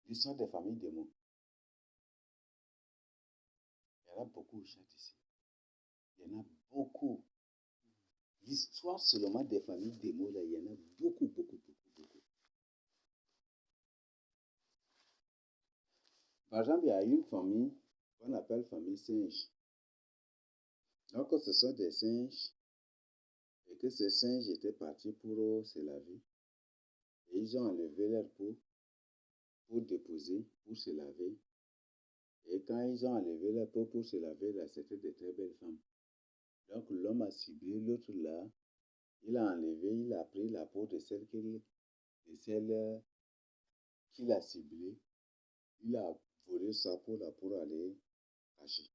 L'histoire des familles démons. Il y en a beaucoup au chat ici. Il y en a beaucoup. L'histoire seulement des familles démons, là, il y en a beaucoup, beaucoup, beaucoup, beaucoup. Par exemple, il y a une famille qu'on appelle famille singe. Donc, ce sont des singes et que ces singes étaient partis pour se laver. Et ils ont enlevé leur peau pour déposer, pour se laver. Et quand ils ont enlevé leur peau pour se laver, là, c'était de très belles femmes. Donc, l'homme a ciblé l'autre là. Il a enlevé, il a pris la peau de celle qu'il a ciblée. Il a volé sa peau là pour aller cacher.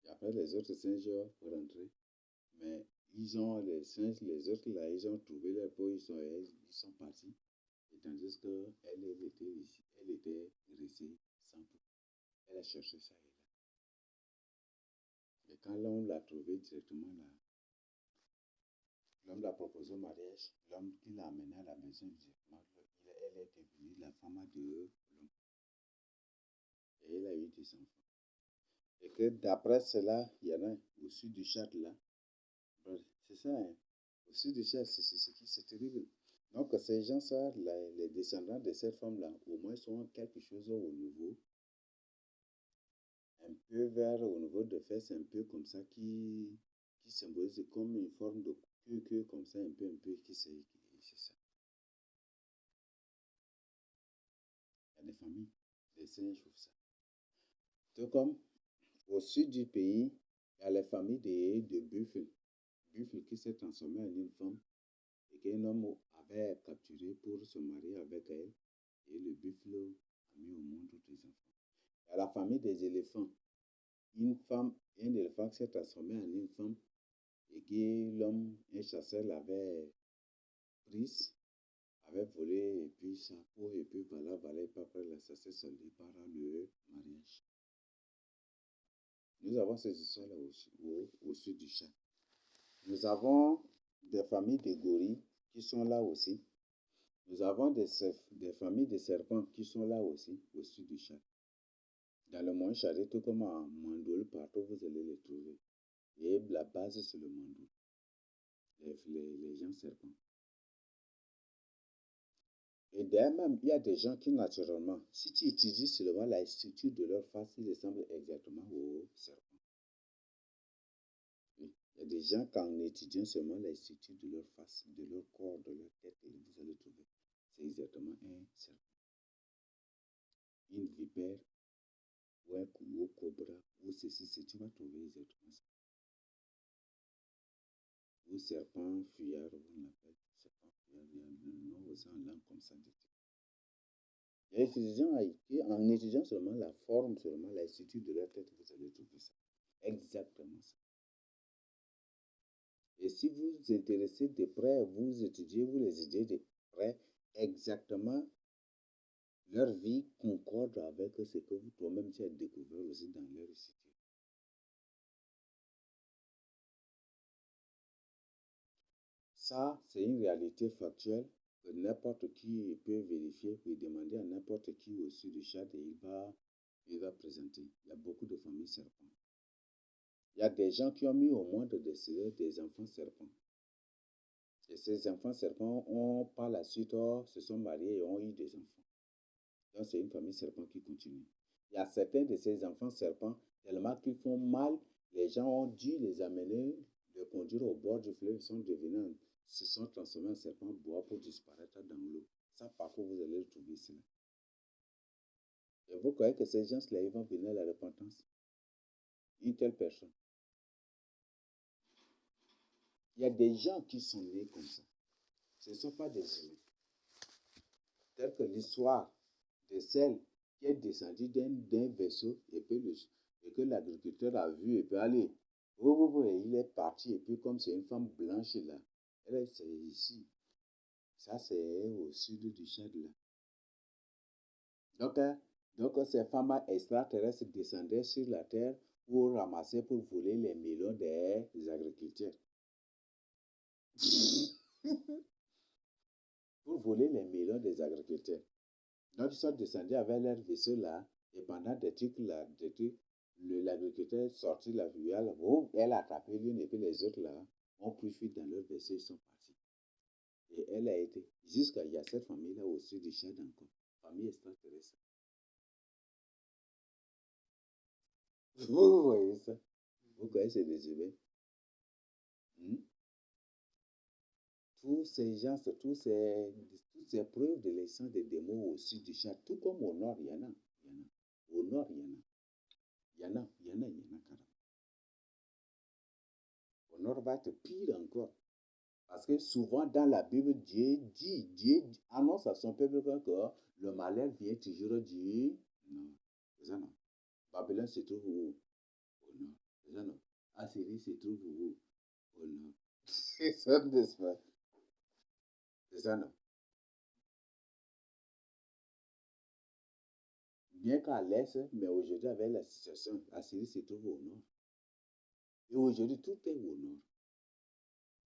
Et après, les autres singes rentrés. Mais les singes, les autres là, ils ont trouvé leur peau, ils sont partis. Et tandis qu'elle, elle était ici, elle était restée sans peau. Elle a cherché ça et là. Et quand l'homme l'a trouvé directement là, l'homme l'a proposé au mariage, l'homme qui l'a amené à la maison directement, elle est devenue la femme de l'homme. Et elle a eu des enfants. Et que d'après cela, il y en a au sud du Tchad là. C'est ça, hein? Au sud du Tchad, c'est terrible. Donc ces gens-là, les descendants de cette femme-là, au moins sont quelque chose au niveau, un peu vers au niveau de fesses, un peu comme ça, qui symbolise comme une forme de queue comme ça, un peu, qui c'est ça. Il y a des familles, des singes font ça. Tout comme au sud du pays, il y a les familles de buffles. Buffle qui s'est transformé en une femme et qu'un homme avait capturé pour se marier avec elle. Et le buffle a mis au monde des enfants. Il y a la famille des éléphants. Une femme, un éléphant qui s'est transformé en une femme et que l'homme, un chasseur, l'avait prise, avait volé et puis sa peau et puis voilà, et puis après ça s'est soldé par le mariage. Nous avons ces histoires-là au sud du Tchad. Nous avons des familles de gorilles qui sont là aussi. Nous avons des familles de serpents qui sont là aussi, au sud du Tchad. Dans le Mont Tchad, tout comme en Mandoul, partout vous allez les trouver. Et la base, c'est le Mandoul. Les gens serpents. Et d'ailleurs même, il y a des gens qui, naturellement, si tu utilises seulement la structure de leur face, ils ressemblent exactement aux serpents. Oui. Il y a des gens, quand on étudie seulement la structure de leur face, de leur corps, de leur tête, et vous allez trouver, c'est exactement un serpent. Une vipère, ou un cobra, ou ceci, tu vas trouver exactement ça. Ou serpent fuyard, on l'appelle serpent fuyard, il y a un nom aussi en langue comme ça. Et en étudiant seulement la forme, seulement la structure de la tête, vous allez trouver ça. Exactement ça. Et si vous vous intéressez de près, vous les étudiez de près, exactement, leur vie concorde avec ce que vous toi-même tu as découvert aussi dans leur structure. Ça, c'est une réalité factuelle que n'importe qui peut vérifier et demander à n'importe qui au sud du Tchad et il va présenter. Il y a beaucoup de familles serpents. Il y a des gens qui ont mis au monde des enfants serpents. Et ces enfants serpents ont par la suite se sont mariés et ont eu des enfants. Donc c'est une famille serpent qui continue. Il y a certains de ces enfants serpents, tellement qu'ils font mal, les gens ont dû les amener, les conduire au bord du fleuve, se sont transformés en serpents bois pour disparaître dans l'eau. Ça, parfois, vous allez le trouver ici. Et vous croyez que ces gens-là, ils vont venir à la repentance? Une telle personne. Il y a des gens qui sont nés comme ça. Ce ne sont pas des humains. Telle que l'histoire de celle qui est descendue d'un vaisseau et que l'agriculteur a vu et puis allez, il est parti et puis comme c'est une femme blanche là, c'est ici. Ça c'est au sud du Tchad là. Donc ces femmes extraterrestres descendaient sur la terre pour ramasser, pour voler les melons des agriculteurs. Pour voler les melons des agriculteurs. Donc, ils sont descendus avec leur vaisseau là, et pendant des trucs là, l'agriculteur est sorti la fluviale, oh, elle a attrapé l'une, et puis les autres là ont pris fuite dans leur vaisseau, ils sont partis. Et elle a été, jusqu'à, il y a cette famille-là au sud du Tchad encore, famille extraterrestre. Vous voyez ça? Vous connaissez des humains? Hmm? Tous ces gens, toutes ces preuves de l'existence des démons au sud du Tchad, tout comme au nord, il y en a. Il y en a. Au nord, il y en a. Il y en a, il y en a, il y en a carrément. Au nord va être pire encore. Parce que souvent dans la Bible, Dieu annonce à son peuple que le malheur vient toujours du... Non, c'est ça non. Babylone se trouve où? Au nord. C'est ça non. Assyrie se trouve où? Au nord. C'est ça, n'est-ce pas? C'est ça non. Bien qu'à l'est, mais aujourd'hui avec la situation, Assyrie se trouve au nord. Et aujourd'hui, tout est au nord.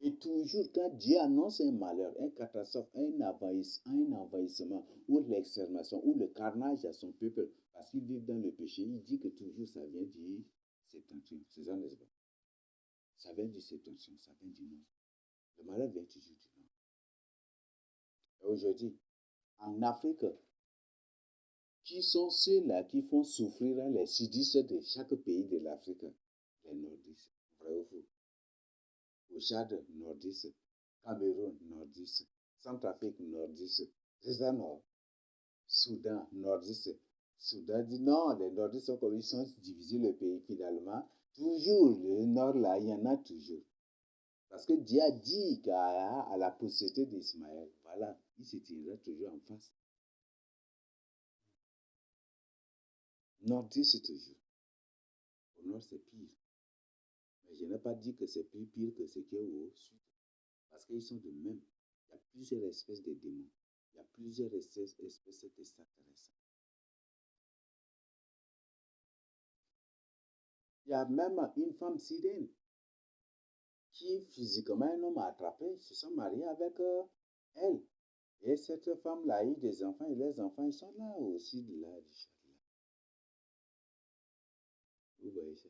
Et toujours, quand Dieu annonce un malheur, une catastrophe, un envahissement, ou l'extermination, ou le carnage à son peuple, parce qu'ils vivent dans le péché, il dit que toujours ça vient du septentrion. C'est ça, n'est-ce pas? Ça vient du septentrion, ça vient du nord. Le malheur vient toujours du nord. Et aujourd'hui, en Afrique, qui sont ceux-là qui font souffrir les sudistes de chaque pays de l'Afrique? Les nordistes. Vrai ou faux? Au Tchad, nordiste. Cameroun, nordiste. Centrafrique, nordiste. C'est ça, non? Soudan, nordiste. Soudan dit non, les nordistes sont comme ils sont divisés le pays finalement. Toujours, le nord là, il y en a toujours. Parce que Dieu a dit qu'à la postérité d'Ismaël, voilà, il se tirera toujours en face. Nordiste toujours. Au nord, c'est pire. Mais je n'ai pas dit que c'est plus pire que ce qui est au sud. Parce qu'ils sont de même. Il y a plusieurs espèces de démons. Il y a plusieurs espèces d'extraterrestres. Il y a même une femme syrienne qui, physiquement, un homme a attrapé, se sont mariés avec elle. Et cette femme-là a eu des enfants, et les enfants, ils sont là aussi de là, du Chad. Vous voyez ça?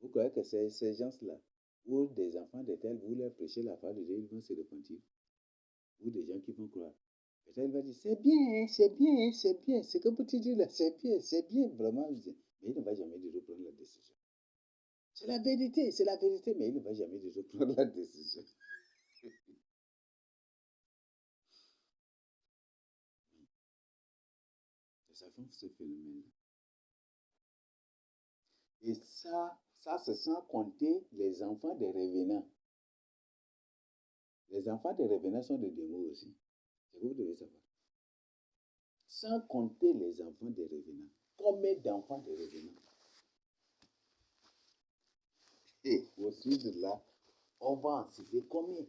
Vous croyez que ces gens-là, ou des enfants de tels, vous leur prêchez la parole de Dieu, ils vont se repentir? Ou des gens qui vont croire? Peut-être elle va dire, c'est bien, c'est bien, c'est bien, c'est comme tu dis là, c'est bien, vraiment. Mais il ne va jamais dire de prendre la décision. C'est la vérité, mais il ne va jamais dire de prendre la décision. Ça fait ce phénomène-là. Et ça, c'est sans compter les enfants des revenants. Les enfants des revenants sont des démons aussi. C'est ce que vous devez savoir. Sans compter les enfants des revenants. Combien d'enfants des revenants? Et au sud de là, on va en citer combien?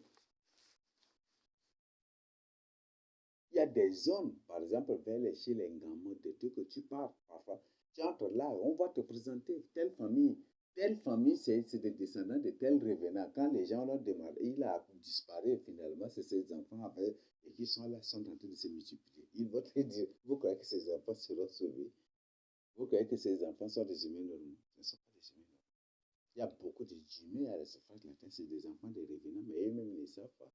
Il y a des zones, par exemple, chez les Ngamo, des trucs que tu pars parfois. Tu entres là, on va te présenter telle famille. Telle famille, c'est des descendants de tel revenant. Quand les gens leur demandent, il a disparu finalement, c'est ces enfants avec, et qui sont là, sont en train de se multiplier. Ils vont te dire, vous croyez que ces enfants seront sauvés? Vous croyez que ces enfants sont des humains normaux? Ce ne sont pas des humains normaux. Il y a beaucoup d'humains à la surface de la terre, c'est des enfants des revenants, mais eux-mêmes ne savent pas.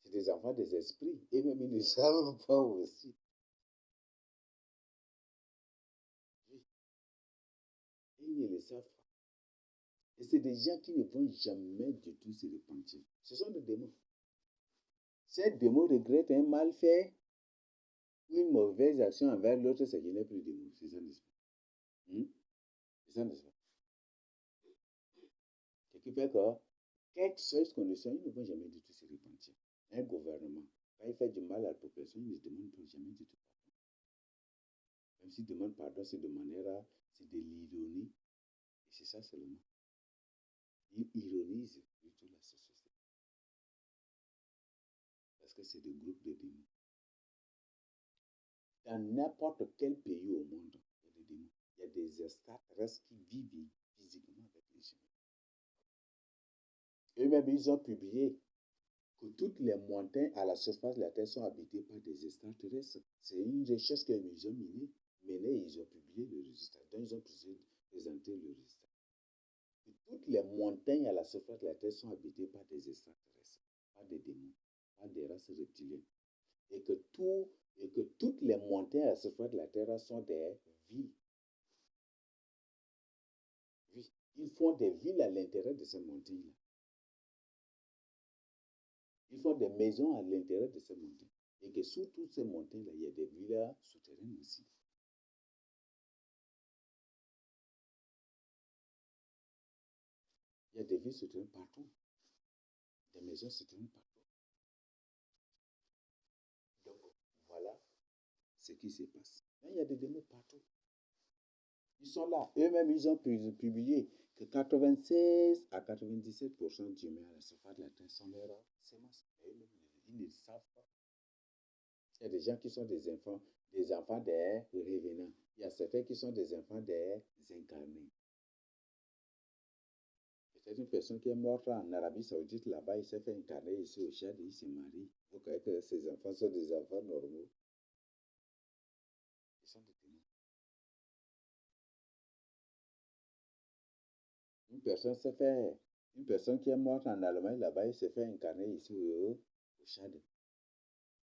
C'est des enfants des esprits, et même ils ne savent pas aussi. Oui, et ils ne le savent pas. Et c'est des gens qui ne vont jamais du tout se repentir. Ce sont des démons. Ces démons regrettent un mal fait ou une mauvaise action envers l'autre, c'est qu'il n'est plus démon. C'est ça, n'est-ce pas? C'est ça, n'est-ce pas? Ce qui fait que, quelle que soit condition, ils ne vont jamais du tout se repentir. Un gouvernement, quand il fait du mal à la population, il ne demande jamais du tout pardon. Même s'il demande pardon, c'est de manière, c'est de l'ironie. Et c'est ça seulement. Il ironise plutôt la société. Parce que c'est des groupes de démons. Dans n'importe quel pays au monde, il y a des démons. Il y a des extraterrestres qui vivent physiquement avec les humains. Eux-mêmes, ils ont publié que toutes les montagnes à la surface de la Terre sont habitées par des extraterrestres. C'est une recherche qu'ils ont menée, ils ont publié le résultat. Donc, ils ont présenté le résultat. Que toutes les montagnes à la surface de la Terre sont habitées par des extraterrestres, par des démons, par des races reptiliennes. Et que toutes les montagnes à la surface de la Terre sont des villes. Oui, ils font des villes à l'intérieur de ces montagnes-là. Ils font des maisons à l'intérieur de ces montagnes. Et que sous toutes ces montagnes-là, il y a des villas souterraines aussi. Il y a des villes souterraines partout. Des maisons souterraines partout. Donc, voilà ce qui se passe. Mais il y a des démons partout. Ils sont là. Eux-mêmes, ils ont publié que 96 à 97% d'humains à la surface de la Terre sont leurs semences. Eux-mêmes, ils ne le savent pas. Il y a des gens qui sont des enfants des revenants. Il y a certains qui sont des enfants des incarnés. Peut-être une personne qui est morte en Arabie Saoudite, là-bas, il s'est fait incarner ici au Tchad, il se marie. Vous croyez que ses enfants sont des enfants normaux? Ils sont des démons. Une personne qui est morte en Allemagne, là-bas, il s'est fait incarner ici au Tchad.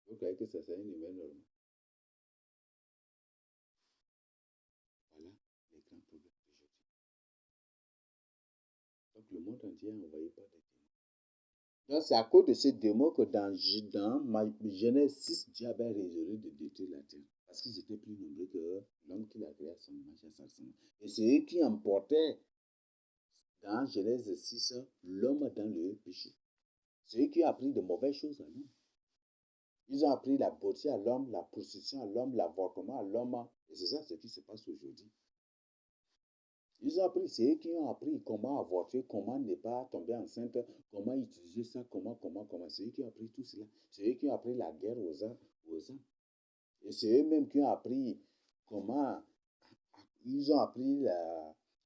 Vous croyez que ça c'est un humain normal? Voilà les grands problèmes d'aujourd'hui. Donc le monde entier est envoyé par des démons. Donc c'est à cause de ces démons que dans ma Genèse 6, Dieu avait résolu de détruire la terre. Parce qu'ils étaient plus nombreux que l'homme qu'il a créé à son image et à sa ressemblance. Et c'est eux qui emportaient dans Genèse 6 l'homme dans le péché. C'est eux qui ont appris de mauvaises choses à l'homme. Ils ont appris la beauté à l'homme, la prostitution à l'homme, l'avortement à l'homme. Et c'est ça ce qui se passe aujourd'hui. Ils ont appris, c'est eux qui ont appris comment avorter, comment ne pas tomber enceinte, comment utiliser ça, comment. C'est eux qui ont appris tout cela. C'est eux qui ont appris la guerre aux âmes. Et c'est eux-mêmes qui ont appris comment, ils ont appris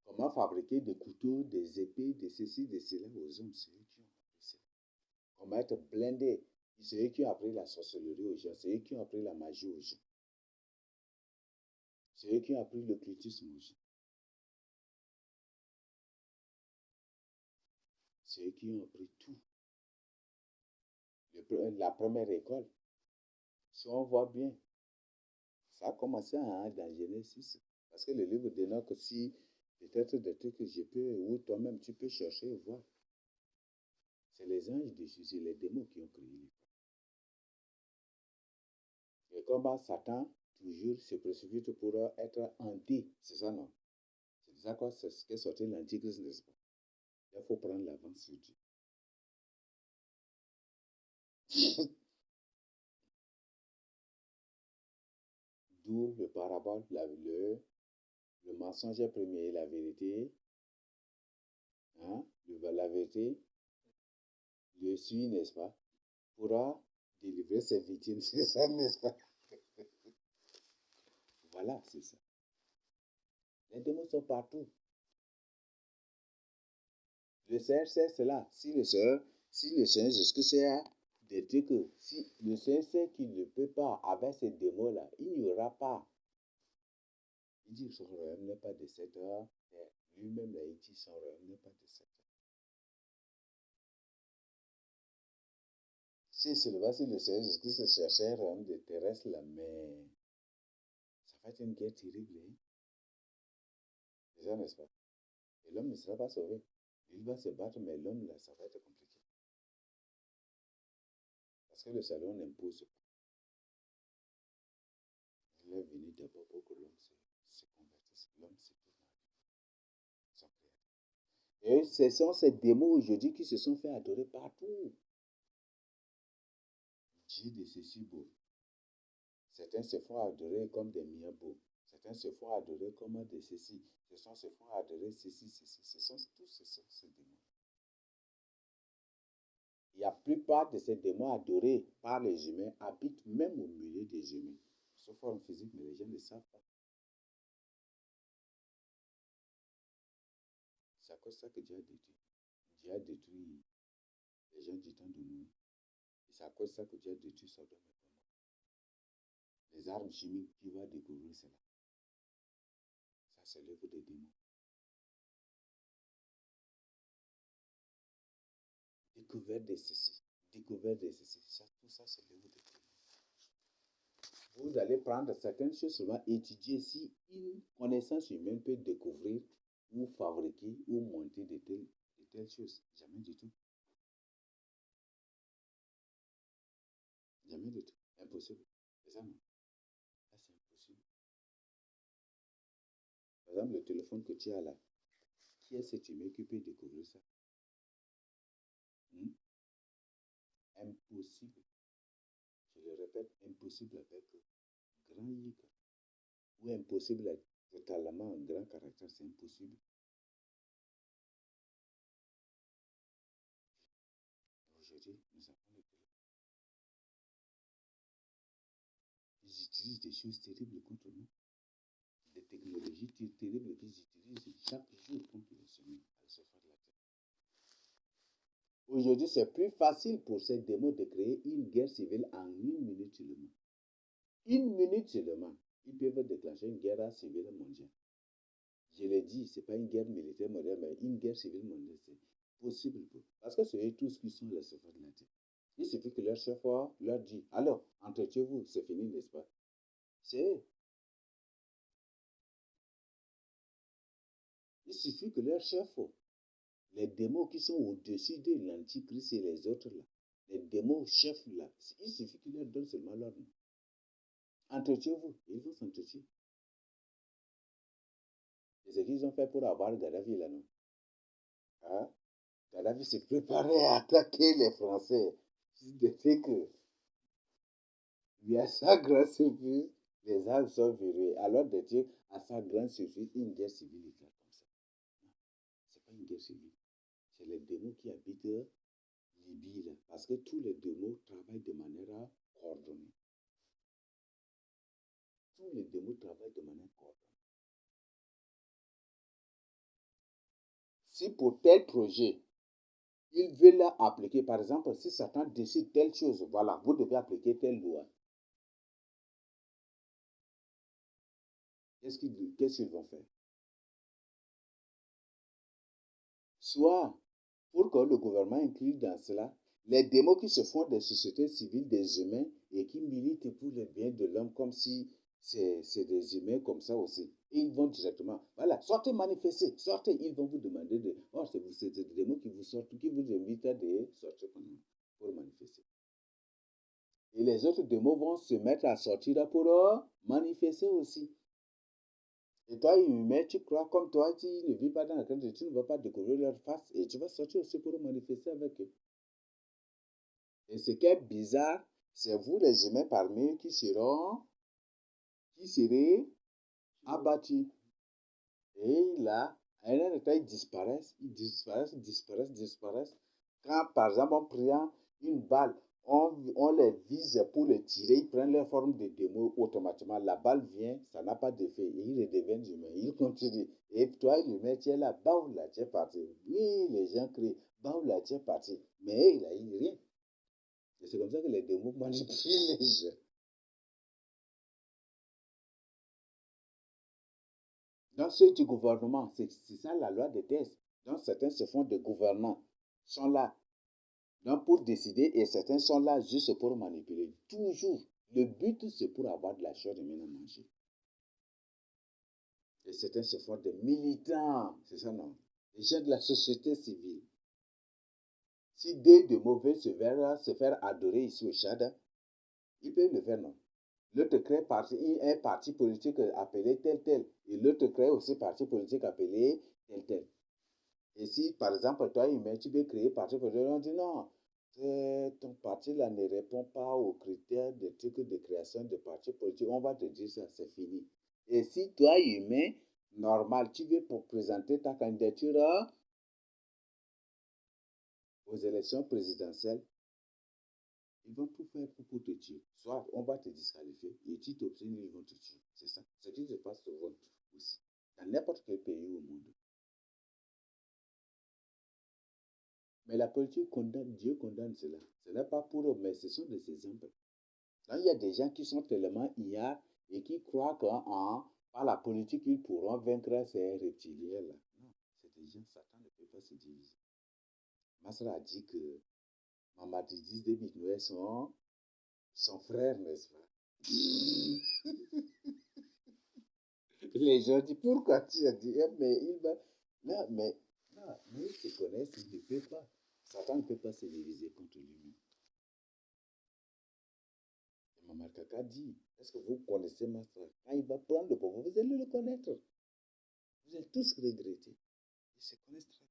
comment fabriquer des couteaux, des épées, de ceci, de cela aux hommes. C'est eux qui ont appris ça. Comment être blindé. C'est eux qui ont appris la sorcellerie aux gens. C'est eux qui ont appris la magie aux gens. C'est eux qui ont appris l'occultisme aux gens. C'est eux qui ont appris tout. La première école, si on voit bien, ça a commencé dans Genèse 6. Parce que le livre dénote que si peut-être des trucs que je peux, ou toi-même tu peux chercher et voir. C'est les anges dessus, c'est les démons qui ont créé l'école. Et comme Satan, toujours, se précipite pour être anti, c'est ça non? C'est ça quoi, c'est ce qu'est sorti l'antichrist, n'est-ce pas? Il faut prendre l'avance sur Dieu. D'où le parabole, le mensonge est premier, la vérité, hein, la vérité, le suit, n'est-ce pas, pourra délivrer ses victimes, c'est ça, n'est-ce pas? Voilà, c'est ça. Les démons sont partout. Le Seigneur sait cela. Si le Seigneur Jésus-Christ des trucs, si le Seigneur sait qu'il ne peut pas avec ces démons-là, il n'y aura pas. Il dit que son royaume n'est pas de cette heure. Lui-même, il dit son royaume n'est pas de cette heure. Si seulement si le Seigneur Jésus-Christ cherchait un royaume de terrestre, là, mais ça va être une guerre terrible. Hein? C'est ça, n'est-ce pas? Et l'homme ne sera pas sauvé. Il va se battre, mais l'homme, là, ça va être compliqué. Parce que le salut n'impose pas. Il est venu d'abord pour que l'homme se convertisse. L'homme se tourne à son créateur. Et ce sont ces démons aujourd'hui qui se sont fait adorer partout. Dieu de ceci beau. Certains se font adorer comme des miabos. Certains se font adorer comme des ceci. Certains se font adorer ceci. Ce sont tous ces démons. La plupart de ces démons adorés par les humains habitent même au milieu des humains. Sous forme physique, mais les gens ne savent pas. C'est à cause de ça que Dieu a détruit. Dieu a détruit les gens du temps de Noé. c'est à cause de ça que tu as détruit Sodome et Gomorrhe. Les armes chimiques, tu vas découvrir cela. Ça, c'est l'œuvre des démons. Découverte de ceci. Découverte de ceci. Ça, tout ça, c'est l'œuvre des démons. Vous allez prendre certaines choses seulement, étudier si une connaissance humaine peut découvrir ou fabriquer ou monter de telles choses. Jamais du tout. Jamais du tout. Impossible. C'est ça, non? Là, c'est impossible. Par exemple, le téléphone que tu as là, qui est cet humain qui peut découvrir ça? Impossible. Je le répète, impossible avec grand Y. Ou impossible avec totalement un grand caractère, c'est impossible. Aujourd'hui, nous avons le téléphone. Ils utilisent des choses terribles contre nous. Des technologies terribles qu'ils utilisent chaque jour contre les humains à la surface de la Terre. Aujourd'hui, c'est plus facile pour ces démons de créer une guerre civile en 1 minute seulement. 1 minute seulement, ils peuvent déclencher une guerre civile mondiale. Je l'ai dit, ce n'est pas une guerre militaire mondiale, mais une guerre civile mondiale, c'est possible pour eux. Parce que c'est eux tous qui sont les surface de la Terre. Il suffit que leur chef leur dit, alors, entretuez-vous, c'est fini, n'est-ce pas? C'est eux. Il suffit que leur chef, les démons qui sont au-dessus de l'antichrist et les autres là, les démons chefs là, il suffit qu'ils leur donnent seulement leur nom. Entretuez-vous, ils vont s'entretuer. C'est ce qu'ils ont fait pour avoir Gaddafi là, non? Hein? Gaddafi s'est préparé à attaquer les Français. C'est que, il y a sa grande surprise, les armes sont virées. Alors de dire à sa grande surprise, une guerre civile éclate comme ça. Non, c'est pas une guerre civile. C'est les démons qui habitent Libye là. Parce que tous les démons travaillent de manière coordonnée. Tous les démons travaillent de manière coordonnée. Si pour tel projet, ils veulent appliquer, par exemple, si Satan décide telle chose, voilà, vous devez appliquer telle loi. Qu'est-ce qu'ils vont faire? Soit, pour que le gouvernement inclue dans cela, les démons qui se font des sociétés civiles, des humains, et qui militent pour le bien de l'homme, comme si c'est des humains comme ça aussi. Et ils vont directement, voilà, sortez manifester, sortez, ils vont vous demander de, oh, c'est des démons qui vous sortent, qui vous invitent à sortir pour manifester. Et les autres démons vont se mettre à sortir pour manifester aussi. Et toi, humain, tu crois comme toi, tu ne vis pas dans la crainte, tu ne vas pas découvrir leur face et tu vas sortir aussi pour manifester avec eux. Et ce qui est bizarre, c'est vous les humains parmi eux qui seraient abattus. Et là, à un instant, ils disparaissent. Quand, par exemple, on prend une balle, on les vise pour les tirer, ils prennent leur forme de démon automatiquement. La balle vient, ça n'a pas d'effet, et ils redeviennent humains, ils continuent. Et toi, l'humain, tu es là, bam, là, tu es parti. Oui, les gens crient, bam, là, tu es parti. Mais il n'a rien. Et c'est comme ça que les démons manipulent les gens. Dans ceux du gouvernement, c'est ça la loi des tests. Donc certains se font des gouvernants, sont là. Donc pour décider, et certains sont là juste pour manipuler. Toujours. Le but, c'est pour avoir de la chair humaine à manger. Et certains se font des militants, c'est ça non? Les gens de la société civile. Si deux de mauvais se faire adorer ici au Tchad, ils peuvent le faire, non? L'autre crée un parti politique appelé tel tel. Et l'autre crée aussi un parti politique appelé tel tel. Et si, par exemple, toi, humain, tu veux créer un parti politique, on dit non, ton parti là ne répond pas aux critères de trucs de création de parti politique, on va te dire ça, c'est fini. Et si toi, humain, normal, tu veux pour présenter ta candidature aux élections présidentielles, ils vont tout faire pour te tuer. Soit on va te disqualifier et tu t'obtiens, ils vont te tuer. C'est ça. Ce qui se passe souvent aussi. Dans n'importe quel pays au monde. Mais la politique condamne, Dieu condamne cela. Ce n'est pas pour eux, mais ce sont des exemples. Là, il y a des gens qui sont tellement ignares et qui croient qu'en par la politique, ils pourront vaincre ces reptiliens-là. Non, c'est des gens, Satan ne peut pas se diviser. Masra a dit que Mamadi 10 de Bignoé est son frère, n'est-ce pas? Les gens disent, pourquoi tu as dit, mais il va... Là, mais ils se connaissent, ils ne peuvent pas. Satan ne peut pas se diviser contre lui-même. Maman Kaka dit, est-ce que vous connaissez Masra? Quand il va prendre le pouvoir, vous allez le connaître. Vous allez tous regretter. Ils se connaissent très bien.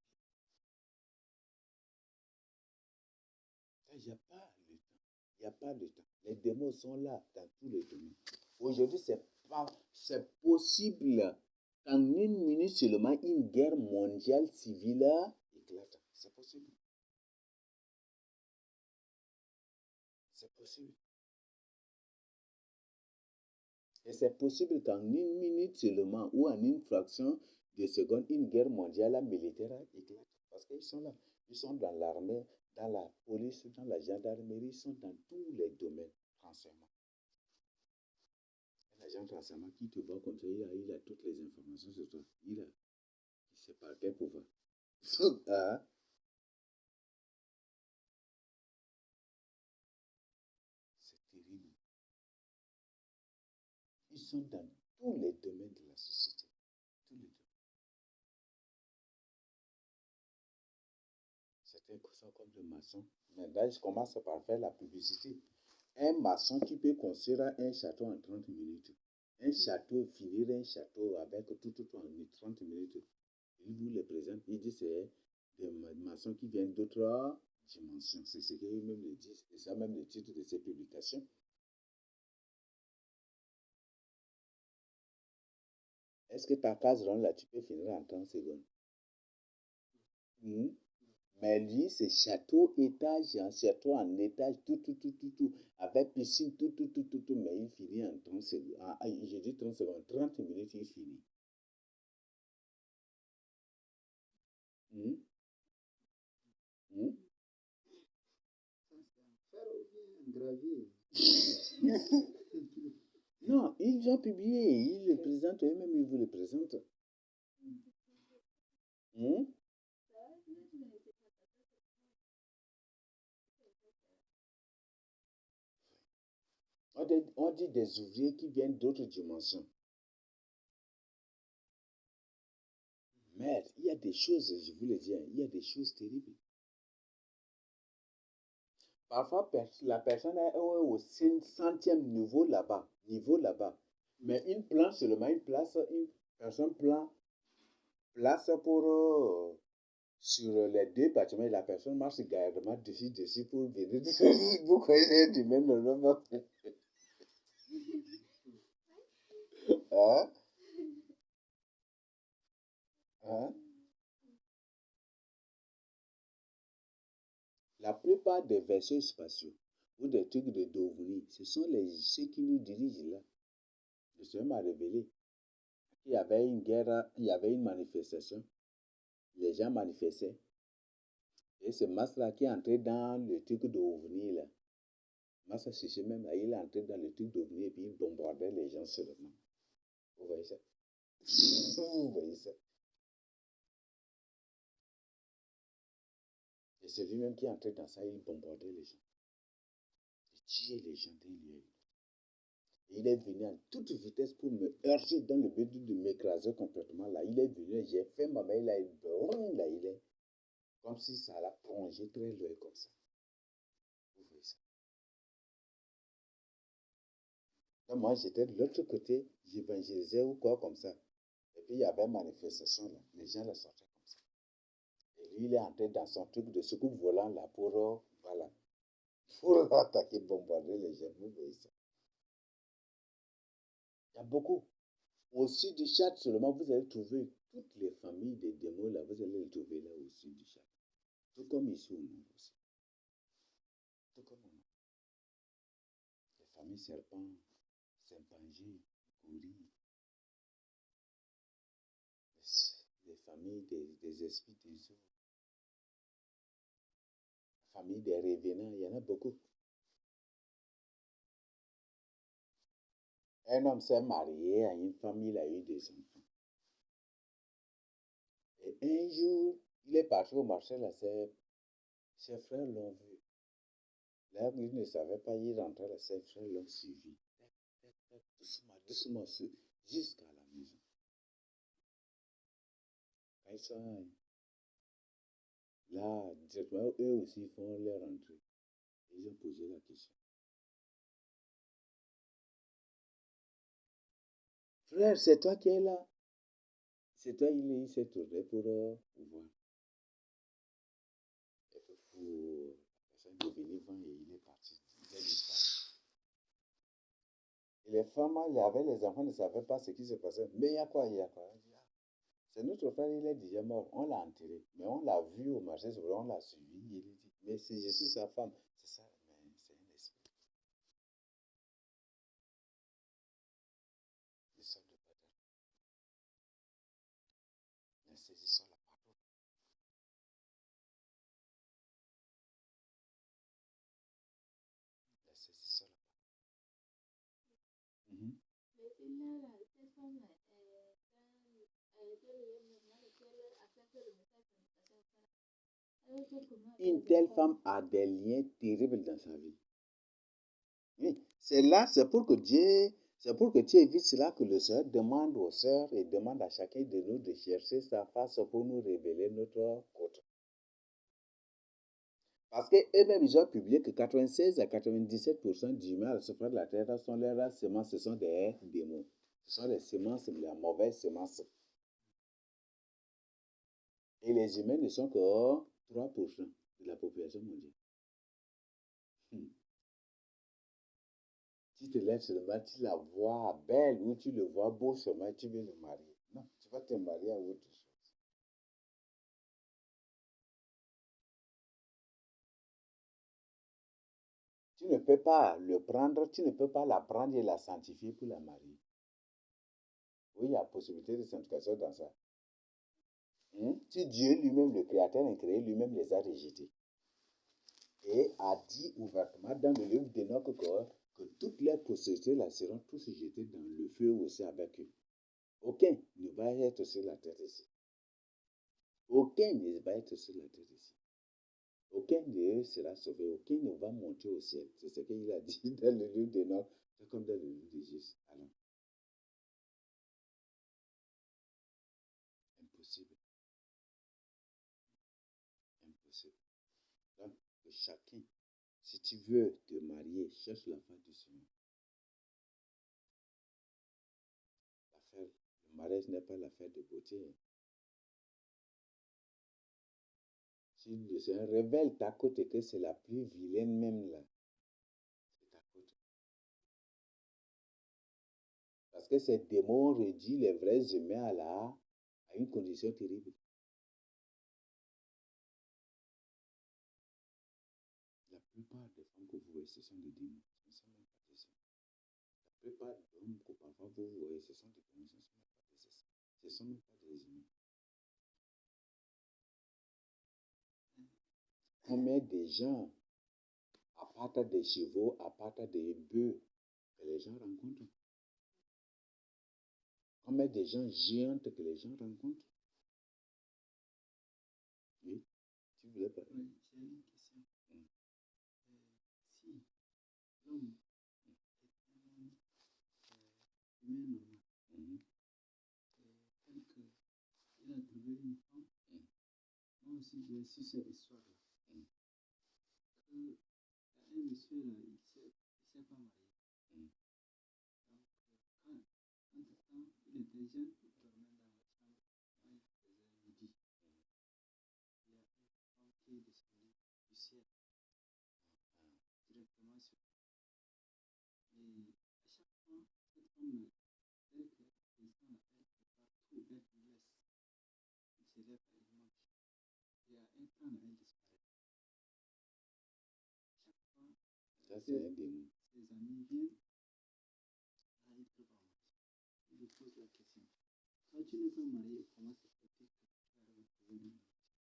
Il n'y a pas le temps. Il n'y a pas de temps. Les démons sont là dans tous les domaines. Aujourd'hui, c'est possible qu'en une minute seulement, une guerre mondiale civile éclate. C'est possible. C'est possible. Et c'est possible qu'en une minute seulement ou en une fraction de seconde, une guerre mondiale militaire éclate. Parce qu'ils sont là. Ils sont dans l'armée, dans la police, dans la gendarmerie, ils sont dans tous les domaines. Renseignement. Un agent de renseignement qui te voit comme ça, il a toutes les informations sur toi. Il sait par quel pouvoir. Ah, c'est terrible. Ils sont dans tous les domaines de la société. Tous les domaines. Certains sont comme des maçons. Maintenant, je commence par faire la publicité. Un maçon qui peut construire un château en 30 minutes. Un château, finir un château avec tout en 30 minutes. Il vous le présente. Il dit c'est des maçons qui viennent d'autres dimensions. C'est ce qu'ils-mêmes le disent. Et ça même le titre de ces publications. Est-ce que ta case ronde là, tu peux finir en 30 secondes? Hmm? Mais lui, c'est château, étage, château en étage, tout, avec piscine, tout, mais il finit en 30 secondes. Je dis 30 secondes, 30 minutes, il finit. Hmm? Hmm? Non, ils ont publié, ils le présentent, eux-mêmes, ils vous le présentent. Hmm? On dit des ouvriers qui viennent d'autres dimensions. Merde, il y a des choses, je vous le dis, il y a des choses terribles. Parfois, la personne est au centième niveau là-bas. Mais une planche seulement, une personne place pour sur les deux bâtiments et la personne marche gardement dessus pour venir. Vous connaissez du même nom. Hein? Hein? La plupart des vaisseaux spatiaux ou des trucs de d'OVNI, ce sont ceux qui nous dirigent là. Je suis même à révéler. Il y avait une guerre, il y avait une manifestation. Les gens manifestaient. Et c'est Masra qui est entré dans le truc d'OVNI là. Masra Chiché même là, il est entré dans le truc d'OVNI et puis il bombardait les gens seulement. Vous voyez ça? Vous voyez ça? Et c'est lui-même qui est entré dans ça, il bombardait les gens. Il tuait les gens d'un lieu. Il est venu à toute vitesse pour me heurter dans le but de m'écraser complètement là. Il est venu, j'ai fait ma main là, là, il est comme si ça l'a plongé très loin comme ça. Vous voyez ça? Donc moi, j'étais de l'autre côté, j'évangélisais ou quoi comme ça. Et puis il y avait une manifestation là, les gens la sortaient comme ça. Et lui, il est entré dans son truc de secours volant là voilà, pour attaquer, bombarder les gens. Vous voyez ça? Il y a beaucoup. Au sud du Tchad seulement, vous allez trouver toutes les familles des démons là, vous allez les trouver là au sud du Tchad. Tout comme ici au nord aussi. Tout comme au nord. Les familles serpents, chimpanzés, gorilles, les familles des esprits des eaux. famille des revenants, il y en a beaucoup. Un homme s'est marié à une famille, il a eu des enfants. Et un jour, il est parti au marché, là, ses frères l'ont vu. Là, il ne savait pas, il rentrait, là, ses frères l'ont suivi. Doucement, doucement, jusqu'à la maison. Quand ils sont là, directement, eux aussi font leur entrée. Ils ont posé la question. Frère, c'est toi qui es là. C'est toi, il s'est tourné pour voir. Et pour la personne est venue voir et il est parti. Il est disparu. Et les femmes, avec les enfants, ne savaient pas ce qui se passait. Mais il y a quoi, il y a quoi? C'est notre frère, il est déjà mort. On l'a enterré. Mais on l'a vu au marché, on l'a suivi. Il dit, mais si je suis sa femme, c'est ça, mais c'est un esprit. Ils sont de Badar. Mais saisissons la parole. Mais saisissons la parole. Mhm. Mais celle-là, cette femme-là, elle était le même dans lequel afin que le message de communication. Une telle femme a des liens terribles dans sa vie. Oui, c'est là, c'est pour que tu évites cela que le Seigneur demande aux sœurs et demande à chacun de nous de chercher sa face pour nous révéler notre côté. Parce qu'eux-mêmes, ils ont publié que 96 à 97% du mal sur de la terre sont leurs semences, ce sont des démons. Ce sont les semences, la mauvaise semence. Et les humains ne sont que 3% de la population mondiale. Tu te lèves seulement, tu la vois belle ou tu le vois beau seulement, tu veux le marier. Non, tu vas te marier à autre chose. Tu ne peux pas le prendre, tu ne peux pas la prendre et la sanctifier pour la marier. Oui, il y a possibilité de sanctification dans ça. Si Dieu lui-même, le Créateur incréé, lui-même les a rejetés. Et a dit ouvertement dans le livre d'Enoch que toutes les postérités là seront tous jetés dans le feu aussi avec eux. Aucun ne va être sur la terre ici. Aucun ne va être sur la terre ici. Aucun d'eux sera sauvé. Aucun ne va monter au ciel. C'est ce qu'il a dit dans le livre d'Enoch. C'est comme dans le livre de Jésus. Alors, impossible. Impossible. Donc, chacun, si tu veux te marier, cherche la face du Seigneur. Le mariage n'est pas l'affaire de beauté. Si le Seigneur révèle ta côte et que c'est la plus vilaine même là, c'est ta côte. Parce que ces démons réduisent les vrais humains à une condition terrible. La plupart des femmes que vous voyez, ce sont des démons. Ce ne sont même pas des hommes. La plupart des hommes que parfois vous voyez, ce sont des démons. Ce ne sont même pas des humains. Combien de gens, à part des chevaux, à part des bœufs, que les gens rencontrent? Combien de gens géantes que les gens rencontrent? Oui, tu voulais pas. Oui, j'ai une question. Si l'homme est un humain normal, tel qu'il a trouvé une femme, moi aussi j'ai su cette histoire-là. Que un monsieur là, il s'est pas marié. Donc, entre-temps, il était jeune, il dormait dans la chambre. Quand il faisait midi, il y a une femme qui est descendue du ciel directement sur lui. Et à chaque fois, cette femme-là, dès qu'elle descend, elle prépare tout, elle lui laisse. Il se lève, elle mange. Et à un temps, elle disparaît. Chaque fois, Ça, c'est un démon. ses amis viennent, là, ils trouvent à manger. Il lui pose la question. Toi, tu n'es pas marié, comment se fait-il que tu as retrouvé une nourriture?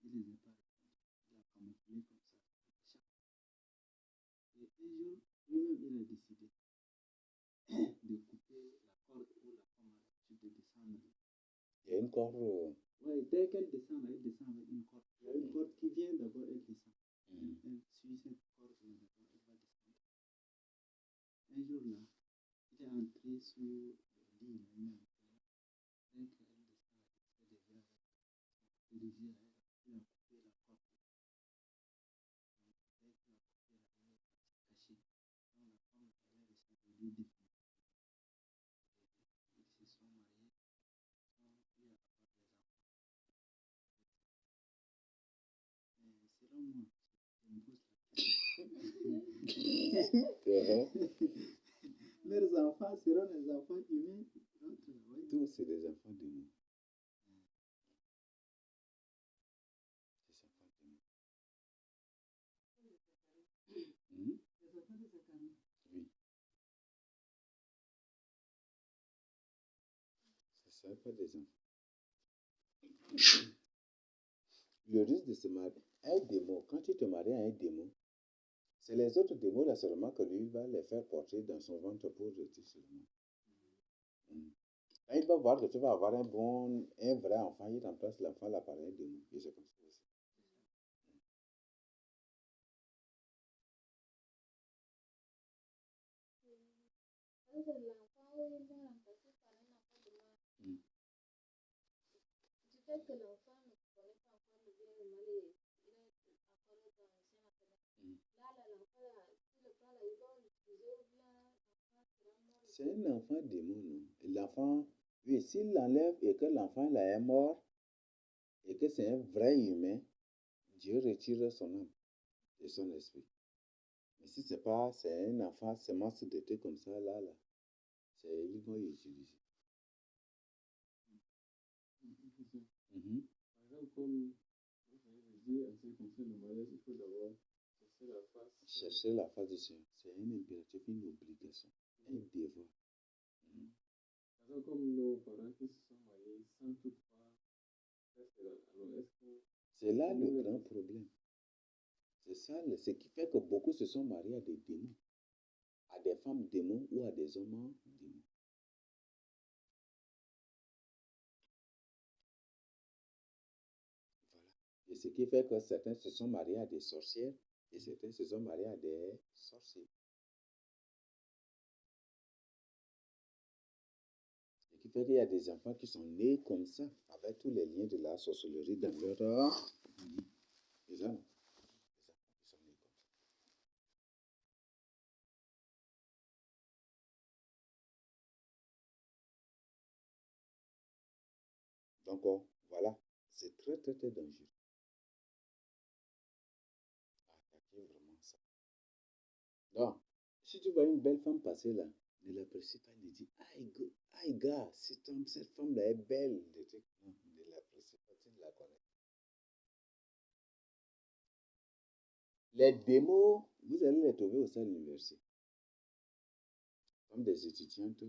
Il ne les a pas répondu. corde. Oui, dès qu'elle descend, là, elle descend avec une corde. Il y a une corde qui vient d'abord, elle descend. Elle suit cette corde là, d'abord, elle va descendre. Un jour là, il est entré sur le lit, là, il est entré. Dès qu'elle descend, elle déjà avec le désir, elle a coupé la corde. Dès qu'elle a coupé la corde, elle est partie cacher. Donc la femme, elle est restée au lit définitivement. Ils se sont mariés, ils ont eu à avoir des enfants. Mais selon moi, je me pose la question. Leurs enfants seront des enfants humains. Tous, c'est des enfants démons. Oui. Ce ne sont pas des enfants. Le risque de se marier, un démon, quand tu te maries à un démon, c'est les autres démons là seulement que lui va les faire porter dans son ventre pour jeter seulement. Quand il va voir que tu vas avoir un vrai enfant, il remplace l'enfant là par un démon. Et c'est comme ça aussi. Que l'enfant ne connaît pas encore le bien et le mal et il est encore dans l'ancien appel. Là, l'enfant, si le prend là, il va l'utiliser ou bien l'enfant sera mort. C'est un enfant démon, non? L'enfant, oui, s'il l'enlève et que l'enfant là est mort et que c'est un vrai humain, Dieu retire son âme et son esprit. Mais si c'est pas, c'est un enfant, semence de trucs comme ça, là, ils vont l'utiliser. Par exemple, comme vous avez dit, en ce qui concerne le mariage, il faut d'abord chercher la face du Seigneur. C'est un impératif, une obligation, un devoir. Par exemple, comme nos parents qui se sont mariés sans toutefois faire cela, alors est-ce que... C'est là le grand problème. C'est ça, ce qui fait que beaucoup se sont mariés à des démons, à des femmes démons ou à des hommes démons. Voilà. Et ce qui fait que certains se sont mariés à des sorcières et certains se sont mariés à des sorciers. Ce qui fait qu'il y a des enfants qui sont nés comme ça, avec tous les liens de la sorcellerie dans leur vie. Les enfants qui sont nés comme ça. Donc, voilà, c'est très, très, très dangereux. Attaquer vraiment ça. Donc, si tu vois une belle femme passer là, ne l'apprécie pas, ne dis, aïe gars, cette femme-là est belle. Non, ne l'apprécie pas, tu ne la connais pas. Les démos, vous allez les trouver au sein de l'université. Comme des étudiantes,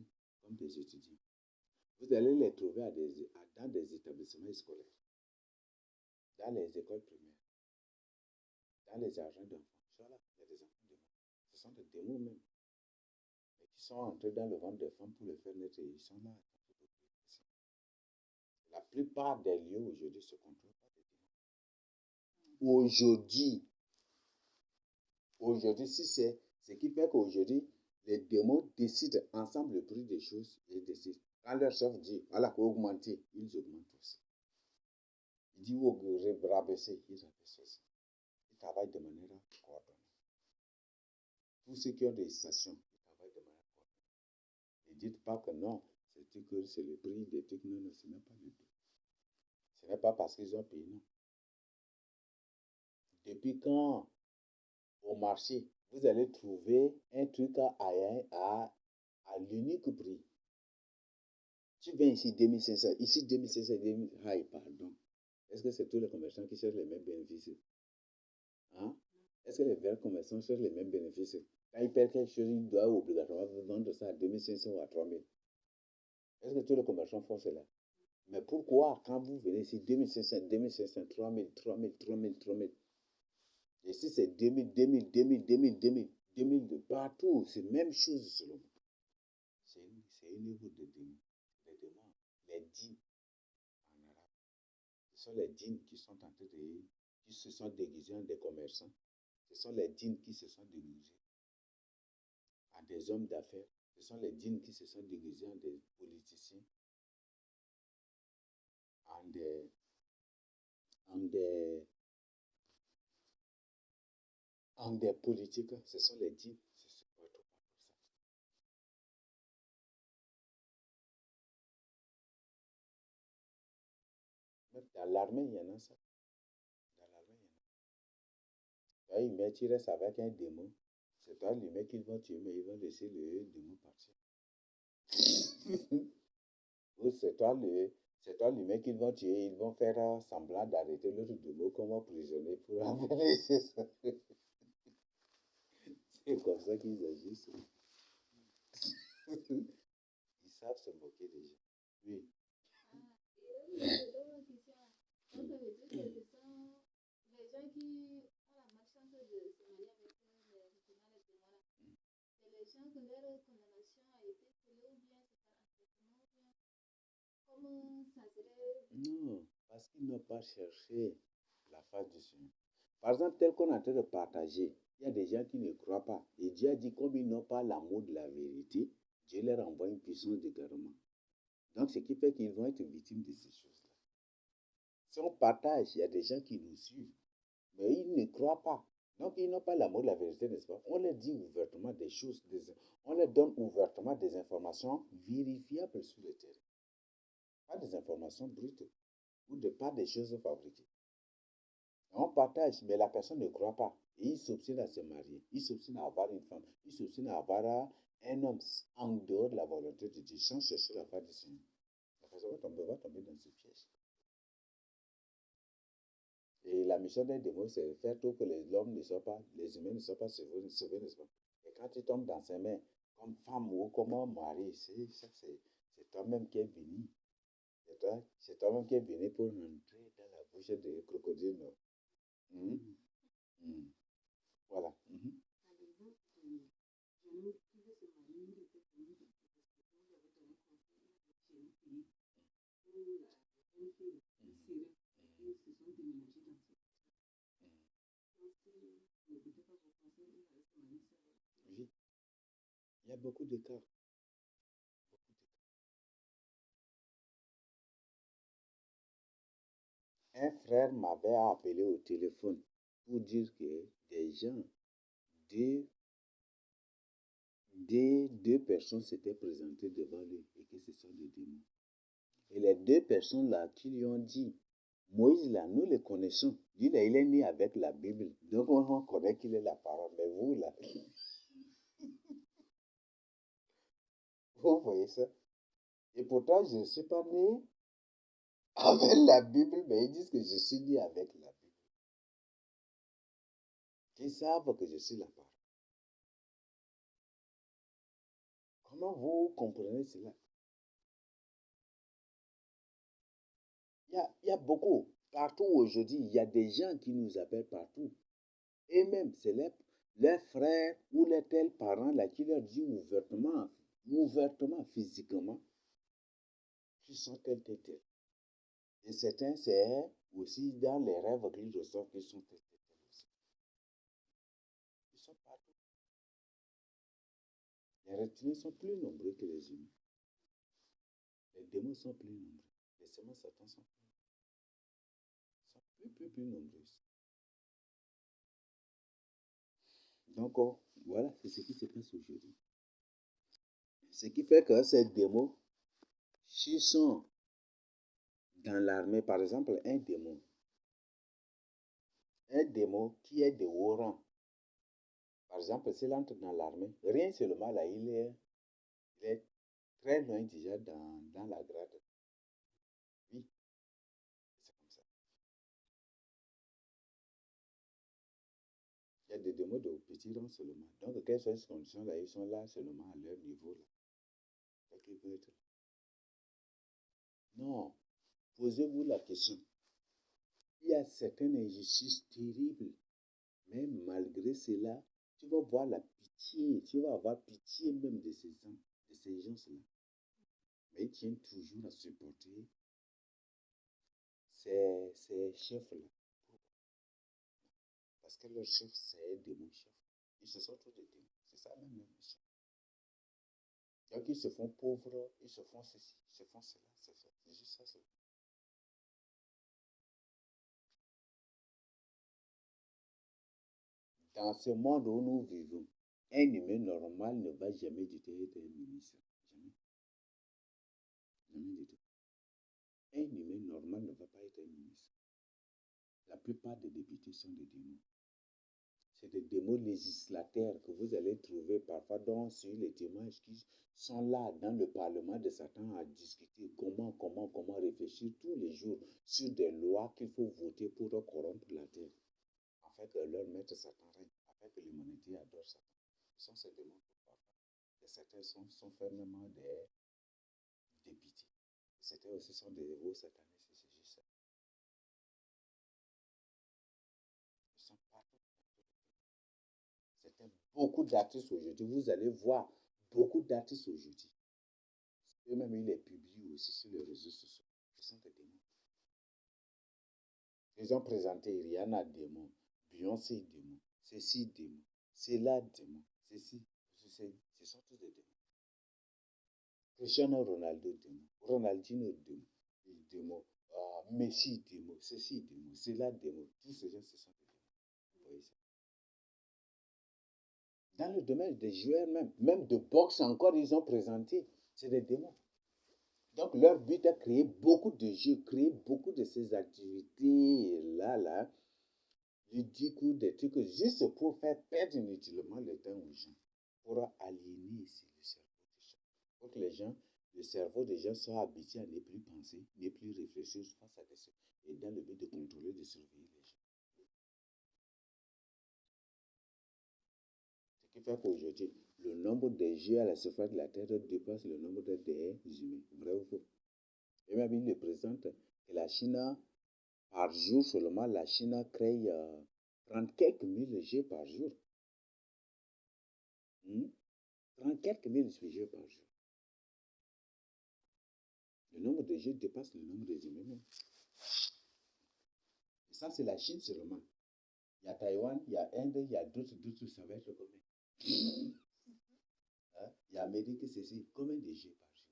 comme des étudiants. Vous allez les trouver dans des établissements scolaires, dans les écoles primaires, dans les jardins d'enfants. Voilà, il y a des enfants démons. Ce sont des démons même. Mais qui sont entrés dans le ventre des femmes pour les faire naître et ils sont là. La plupart des lieux aujourd'hui se contrôlent par des démons. Aujourd'hui, si c'est ce qui fait qu'aujourd'hui, les démons décident ensemble le prix des choses et décident. Quand leur chef dit, voilà, faut augmenter, ils augmentent aussi. Il dit, rabaisser, ils rabaissent aussi. Ils travaillent de manière coordonnée. Tous ceux qui ont des stations, ils travaillent de manière coordonnée. Ne dites pas que non, c'est le prix des trucs. Non, ce n'est pas du tout. Ce n'est pas parce qu'ils ont payé, non. Depuis quand, au marché, vous allez trouver un truc à l'unique prix. Tu viens ici 2500, ici 2500, 2000, aïe, pardon. Est-ce que c'est tous les commerçants qui cherchent les mêmes bénéfices? Hein? Est-ce que les vrais commerçants cherchent les mêmes bénéfices? Quand ils perdent quelque chose, ils doivent obligatoirement vendre ça à 2500 ou à 3000. Est-ce que tous les commerçants font cela? Mais pourquoi, quand vous venez ici, 2500, 2500, 3000, 3000, 3000, 3000, et si c'est 2000, 2000, 2000, 2000, 2000, 2000 de partout, c'est la même chose selon moi. C'est une œuvre de démons. Les démons, les dits en sont les djinns qui sont en train qui se sont déguisés en des commerçants. Ce sont les djinns qui se sont déguisés en des hommes d'affaires. Ce sont les djinns qui se sont déguisés en des politiciens, en des, en des, en des politiques. Ce sont les djinns. C'est pas trop ça. Même dans l'armée, il y en a ça. Dans l'armée, il y en a. Là, tu restes avec un démon. C'est toi le mec qu'ils vont tuer, mais ils vont laisser le démon partir. Ou c'est toi le mec qu'ils vont tuer, ils vont faire semblant d'arrêter l'autre démon comme prisonnier pour amener. C'est comme ça qu'ils agissent. Ils savent se moquer des gens. Oui. Et là, je me pose une question. Donc, ça veut dire que ce sont les gens qui ont la malchance de se marier avec justement les témoins. C'est les gens que leur condamnation a été scellée ou bien c'est par encerclement ou bien comme ça serait. Non, parce qu'ils n'ont pas cherché la face du Seigneur. Par exemple, tel qu'on est en train de partager, il y a des gens qui ne croient pas. Et Dieu a dit, comme ils n'ont pas l'amour de la vérité, Dieu leur envoie une puissance d'égarement. Donc, ce qui fait qu'ils vont être victimes de ces choses-là. Si on partage, il y a des gens qui nous suivent, mais ils ne croient pas. Donc, ils n'ont pas l'amour de la vérité, n'est-ce pas? On leur dit ouvertement des choses, on leur donne ouvertement des informations vérifiables sur le terrain. Pas des informations brutes ou pas des choses fabriquées. On partage, mais la personne ne croit pas. Et il s'obstine à se marier. Il s'obstine à avoir une femme. Il s'obstine à avoir un homme en dehors de la volonté de Dieu, sans chercher la face du Seigneur. La personne va tomber dans ce piège. Et la mission d'un démon, c'est de faire tout que les humains ne soient pas sauvés, n'est-ce pas? Et quand tu tombes dans ses mains, comme femme ou comme mari, c'est toi-même qui es béni. C'est toi-même qui es béni pour rentrer dans la bouche des crocodiles. Mmh. Mmh. Voilà. Mmh. Par exemple, je ne pouvais se marier, il était connu parce que vous avez donné conseil chez nous pays où la jeune fille Syrie, ils se sont déménagés dans cette situation. Donc, si vous n'écoutez pas vos conseils, vous allez se marier seul. Oui, il y a beaucoup de cas. Un frère m'avait appelé au téléphone pour dire que des gens, deux personnes s'étaient présentées devant lui et que ce sont des démons. Et les deux personnes là qui lui ont dit, Moïse là, nous le connaissons. Lui là, il est né avec la Bible. Donc on connaît qu'il est la parole. Mais vous là, vous voyez ça? Et pourtant, je ne suis pas né avec la Bible, mais ils disent que je suis né avec la Bible. Ils savent que je suis la parole. Comment vous comprenez cela? Il y a beaucoup. Partout aujourd'hui, il y a des gens qui nous appellent partout. Et même, c'est leurs frères ou les tels parents là qui leur disent ouvertement, physiquement, qu'ils sont tels. Et certains, c'est aussi dans les rêves qu'ils reçoivent qu'ils sont tels aussi. Ils sont partout. Les reptiliens sont plus nombreux que les humains. Les démons sont plus nombreux. Les semences Satan sont plus nombreuses. Donc, voilà, c'est ce qui se passe aujourd'hui. Ce qui fait que ces démons, s'ils sont dans l'armée, par exemple, un démon qui est de haut rang, par exemple, s'il entre dans l'armée, rien seulement là, il est très loin déjà dans la grade. Oui, c'est comme ça. Il y a des démons de petit rang seulement. Donc, quelles sont ces conditions-là? Ils sont là seulement à leur niveau. Là. Donc, ils peuvent être là. Non, posez-vous la question. Il y a certaines injustices terribles, mais malgré cela, tu vas voir la pitié, tu vas avoir pitié même de ces gens-là. Mais ils tiennent toujours à supporter ces chefs-là. Parce que leur chef, c'est un démon chef. Ils se sont tous des démons. C'est ça même leur mission. Donc ils se font pauvres, ils se font ceci, ils se font cela, c'est ça. C'est juste ça, c'est. Dans ce monde où nous vivons, un humain normal ne va jamais du tout être un ministre. Jamais. Jamais du tout. Un humain normal ne va pas être un ministre. La plupart des députés sont des démons. C'est des démons législateurs que vous allez trouver parfois sur les témoignages qui sont là dans le Parlement de Satan à discuter comment réfléchir tous les jours sur des lois qu'il faut voter pour corrompre la terre. Afin que leur maître Satan règne, afin que l'humanité adore Satan. Ce sont ces démons parfois. Et certains sont fermement des députés. Certains aussi sont des héros satanistes, c'est juste ça. Ils sont partout. C'était beaucoup d'artistes aujourd'hui. Vous allez voir beaucoup d'artistes aujourd'hui. Eux-mêmes, ils les publient aussi sur les réseaux sociaux. Ce sont des démons. Ils ont présenté Rihanna démon, Beyoncé démon, ceci démon, c'est là démon, ceci. Ce sont tous des démons. Cristiano Ronaldo démon, Ronaldinho démon, Messi démon, ceci démon, c'est là démon. Tous ces gens, ce sont des démons. Vous voyez ça? Dans le domaine des joueurs même de boxe encore, ils ont présenté, c'est des démons. Donc leur but est de créer beaucoup de jeux, créer beaucoup de ces activités-là, ludiques ou des trucs juste pour faire perdre inutilement le temps aux gens, pour aliéner ici le cerveau des gens. Pour que les gens, le cerveau des gens soit habitué à ne plus penser, ne plus réfléchir face à des choses, et dans le but de contrôler, de surveiller les gens. Ce qui fait qu'aujourd'hui, le nombre de jeux à la surface de la Terre dépasse le nombre des humains. Vrai ou faux? Et même il le présente que la Chine, par jour seulement, la Chine crée 30 quelques mille jeux par jour. 30 quelques mille jeux par jour. Le nombre de jeux dépasse le nombre des humains même. Et ça, c'est la Chine seulement. Il y a Taïwan, il y a Inde, il y a d'autres, ça va être combien? Hein? Il y a Amérique, c'est combien de jeux par jour?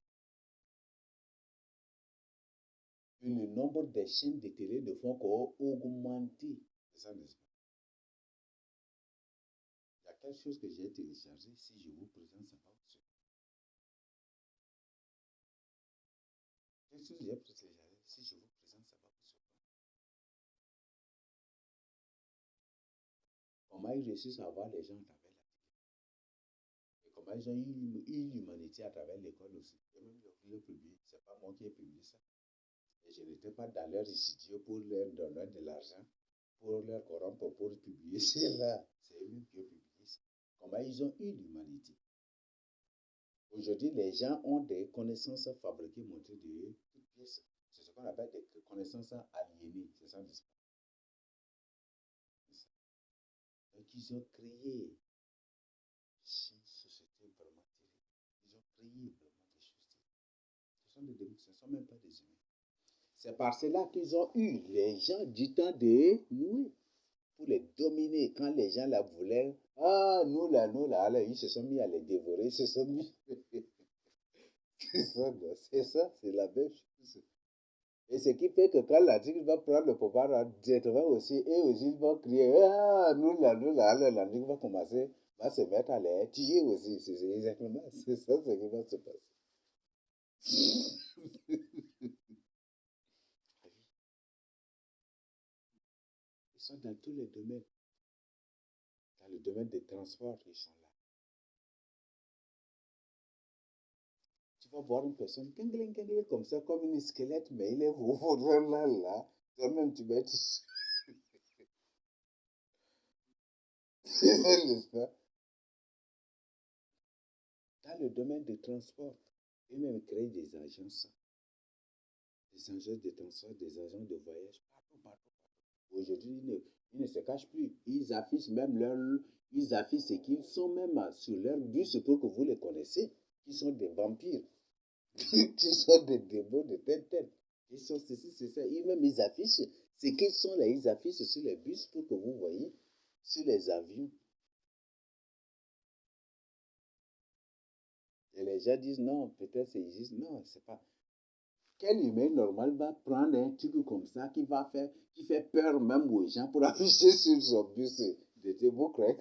Et le nombre des chaînes de télé ne font qu'augmenter. C'est ça, n'est-ce pas? Il y a quelque chose que j'ai téléchargé, si je vous présente, ça va vous surprendre. Quelque chose que j'ai téléchargé, si je vous présente, ça va vous surprendre. Comment ils réussissent à avoir les gens à travers la télé. Et comment ils ont eu l'humanité à travers l'école aussi. Et même le public, c'est pas moi qui ai publié ça. Et je n'étais pas dans leur studio pour leur donner de l'argent, pour leur corrompre, pour publier cela. C'est eux-mêmes qui ont publié ça. Comment ils ont eu l'humanité. Aujourd'hui, les gens ont des connaissances fabriquées, montées de toutes pièces. C'est ce qu'on appelle des connaissances aliénées. C'est ça, n'est-ce pas? Donc, ils ont créé une société vraiment terrible. Ils ont créé vraiment des choses terribles. Ce sont des démons, ce ne sont même pas des humains. C'est par cela qu'ils ont eu les gens du temps de Noé pour les dominer. Quand les gens la voulaient, nous là, alors, ils se sont mis à les dévorer, ils se sont mis. C'est ça, c'est la même chose. Et ce qui fait que quand l'Antique va prendre le pouvoir directement aussi, et aussi ils vont crier, nous là, alors l'Antique va commencer, va se mettre à les tuer aussi. C'est exactement, c'est ça ce qui va se passer. Ils sont dans tous les domaines. Dans le domaine des transports, ils sont là. Tu vas voir une personne, comme ça, comme une squelette, mais il est là. Toi-même, tu vas être. N'est-ce pas? Dans le domaine des transports, ils même créent des agences de transport, des agents de voyage, partout. Aujourd'hui, ils ne se cachent plus. Ils affichent ce qu'ils sont même sur leur bus pour que vous les connaissiez, qui sont des vampires, qui sont des démons de tête. Ils sont ceci, c'est ça. Ils affichent. C'est qu'ils sont là, ils affichent sur les bus pour que vous voyez sur les avions. Et les gens disent non, peut-être c'est juste. Non, c'est pas. Quel humain normal va prendre un truc comme ça qui fait peur même aux gens pour afficher sur son bus de vous croyez?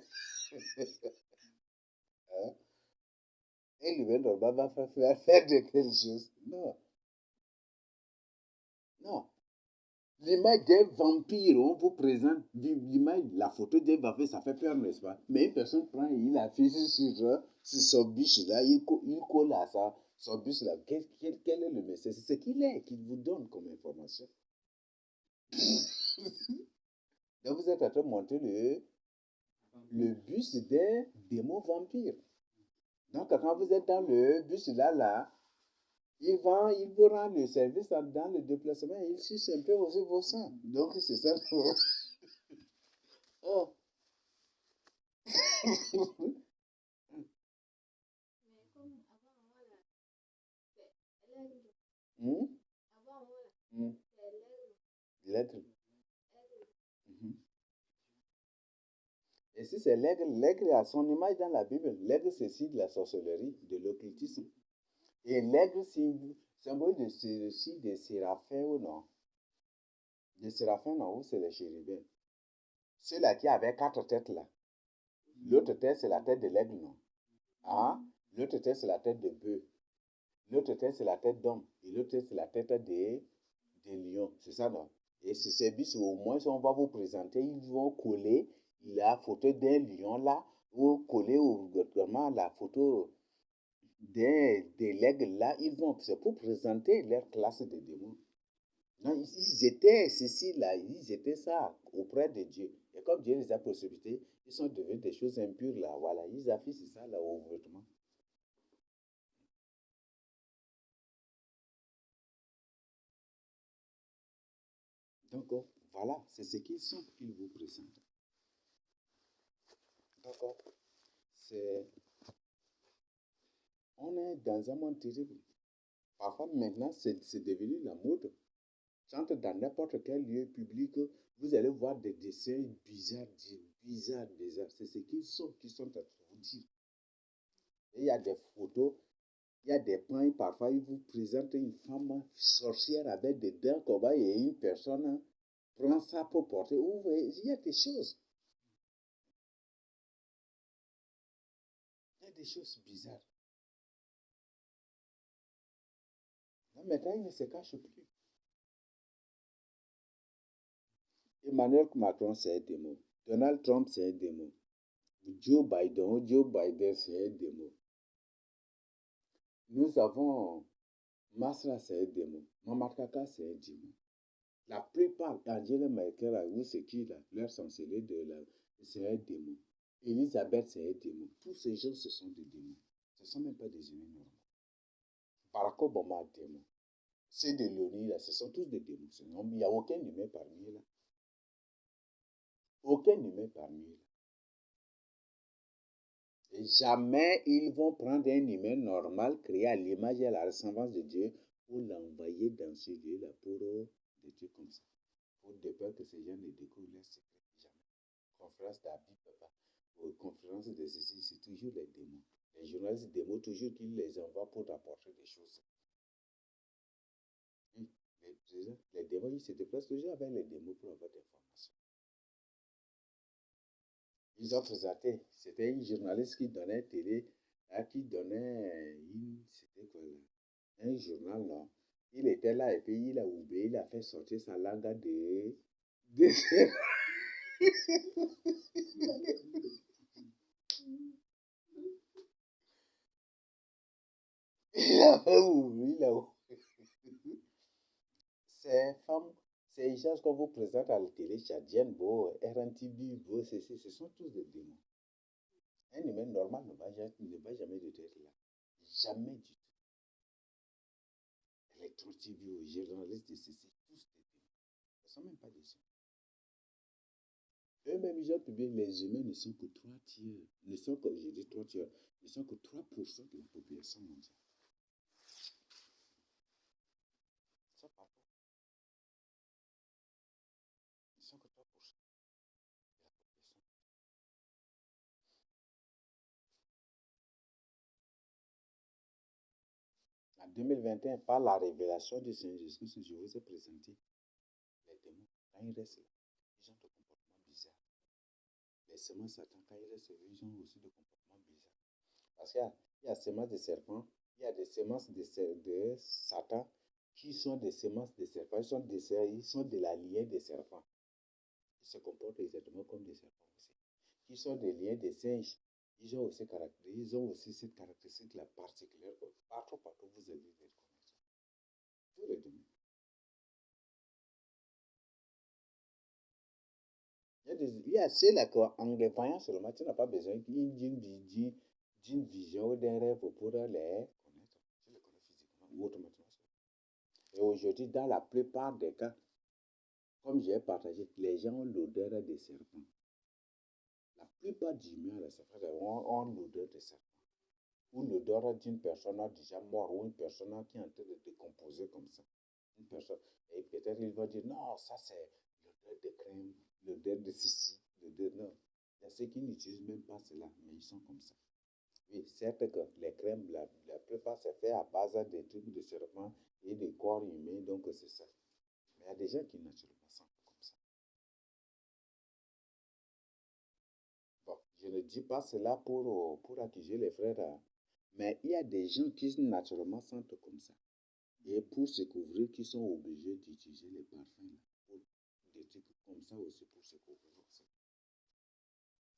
Hein? Un humain normal va faire de quelque chose. Non, non. L'image d'un vampire, on vous présente l'image, la photo d'un vampire, ça fait peur, n'est-ce pas? Mais une personne prend et il affiche sur son bus là, il colle à ça, son bus là. Quel est le message? C'est ce qu'il vous donne comme information. Donc vous êtes en train de montrer le bus d'un démon vampire. Donc quand vous êtes dans le bus là, il vous rend le service dans le déplacement et il suce un peu aussi vos sangs. Donc c'est ça. Oh. Mais comme avant, voilà, c'est l'aigle. Hmm? Avant, voilà, Hmm. c'est l'aigle. L'être. Aigle. Mhm. Et si c'est l'aigle, l'aigle a son image dans la Bible. L'aigle, c'est signe de la sorcellerie, de l'occultisme. Et l'aigle, symbole aussi des séraphins ou non? Des séraphins, non, ou c'est les chérubins? Ceux-là qui avaient 4 têtes là. L'autre tête, c'est la tête de l'aigle, non? Ah? L'autre tête, c'est la tête de bœuf. L'autre tête, c'est la tête d'homme. Et l'autre tête, c'est la tête des lions. C'est ça, non? Et ce service, au moins, on va vous présenter, ils vont coller la photo d'un lion là, ou coller vraiment la photo de l'aigle là. C'est pour présenter leur classe de démons. Non, ils étaient ceci là, ils étaient ça auprès de Dieu. Et comme Dieu les a possibilités, ils sont devenus des choses impures là. Voilà, ils affichent ça là ouvertement. Donc, voilà, c'est ce qu'ils sont qu'ils vous présentent. D'accord? C'est, on est dans un monde terrible. Parfois, maintenant, c'est devenu la mode. J'entre dans n'importe quel lieu public, vous allez voir des dessins bizarres, bizarres, bizarres. C'est ce qu'ils sont en train de vous dire. Et il y a des photos, il y a des points, parfois ils vous présentent une femme sorcière avec des dents comme ça, et une personne prend ça pour porter. Vous voyez, il y a des choses. Il y a des choses bizarres. Là, maintenant, ils ne se cachent plus. Emmanuel Macron, c'est un démon. Donald Trump, c'est un démon. Joe Biden, c'est un démon. Nous avons Masra, c'est un démon. Mamakaka, c'est un démon. La plupart, Angela Merkel, ou c'est qui là, leur chancelier c'est un démon. Elisabeth, c'est un démon. Tous ces gens, ce sont des démons. Ce ne sont même pas des humains normaux. Barack Obama, démon. Ceux de l'ONU, là, ce sont tous des démons. Il n'y a aucun humain parmi eux là. Aucun humain parmi eux. Et jamais ils vont prendre un humain normal, créé à l'image et à la ressemblance de Dieu, pour l'envoyer dans ce lieu-là, pour des trucs comme ça. Pour de peur que ces gens ne découvrent leurs secrets. Jamais. Conférence d'habits, papa. Conférence de ceci, c'est toujours les démons. Les journalistes démons, toujours qu'ils les envoient pour rapporter des choses. Oui, les démons, ils se déplacent toujours avec les démons pour avoir des informations. Ils ont présenté, c'était une journaliste qui donnait télé, qui donnait c'était quoi là, un journal là. Il était là et puis il a oublié, il a fait sortir sa langue de il a fait ouvrir là. Ces femmes, ces gens qu'on vous présente à la télé, tchadienne, beau, RNTB, beau, ce sont tous des démons. Un humain normal ne va jamais de être là. Jamais du tout. Electron TV, journalistes de ceci, tous des démons. Ce ne sont même pas des humains. Eux-mêmes, ils ont publié, les humains ne sont que 3 tiers. Ne sont que, je dis 3 tiers, ne sont que 3% de la population mondiale. Ça, En 2021, par la révélation du Seigneur Jésus-Christ, je vous ai présenté les démons. Quand ils restent là, ils ont des comportements bizarres. Les semences Satan, quand ils restent là, ils ont aussi des comportements bizarres. Parce qu'il y a semences de serpents, il y a des semences de Satan qui sont des semences de serpents. Ils sont de la lignée des serpents. Ils se comportent exactement comme des serpents aussi. Qui sont des liens des singes. Ils ont aussi cette caractéristique-là particulière. Partout, vous avez des connaissances. Tous les domaines. Il y a ceux-là qu'en les voyant seulement, tu n'as pas besoin d'une vision ou d'un rêve pour les connaître. Tu les connais physiquement ou automatiquement. Et aujourd'hui, dans la plupart des cas, comme j'ai partagé, les gens ont l'odeur des serpents. La plupart des humains, ont l'odeur des serpents. Ou l'odeur d'une personne déjà morte, ou une personne qui est en train de décomposer comme ça. Une personne. Et peut-être il va dire, non, ça c'est l'odeur de crème, l'odeur de ceci, l'odeur. Non. Il y a ceux qui n'utilisent même pas cela, mais ils sont comme ça. Oui, certes que les crèmes, la plupart, c'est fait à base des trucs de serpent et de corps humain, donc c'est ça. Mais il y a des gens qui naturellement sont comme ça. Bon, je ne dis pas cela pour accuser les frères, hein, mais il y a des gens qui naturellement sentent comme ça. Et pour se couvrir, qui sont obligés d'utiliser les parfums là, pour des trucs comme ça aussi, pour se couvrir aussi.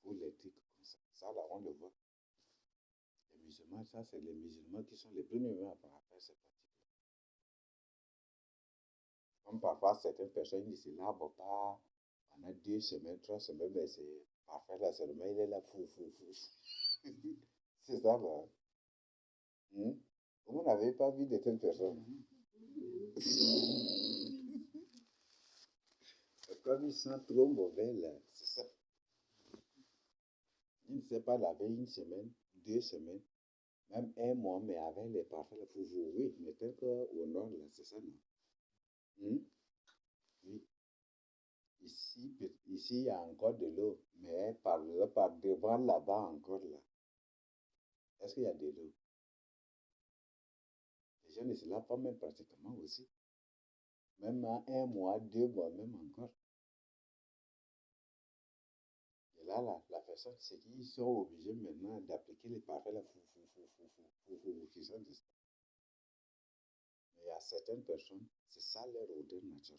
Pour les trucs comme ça. Ça là, on le voit. Les musulmans, ça c'est les musulmans qui sont les premiers à faire cette pratique. Comme parfois certaines personnes disent, c'est là, bon, pas pendant 2 semaines, 3 semaines, mais c'est parfait là seulement, il est là, fou. C'est ça là. Vous n'avez pas vu de telles personnes. Comme ils sont trop mauvais là, c'est ça. Il ne sait pas laver 1 semaine, 2 semaines, même 1 mois, mais avec les parfums, là, oui, mais tel qu'au nord, là, c'est ça, non? Oui. Ici, il y a encore de l'eau, mais par devant là-bas encore, là. Est-ce qu'il y a de l'eau? Les gens ne se lavent pas même pratiquement aussi. Même en 1 mois, 2 mois, même encore. Et là, la personne, c'est qu'ils sont obligés maintenant d'appliquer les parfums, là, qui sont de ça. Mais il y a certaines personnes, c'est ça leur odeur naturelle comme ça.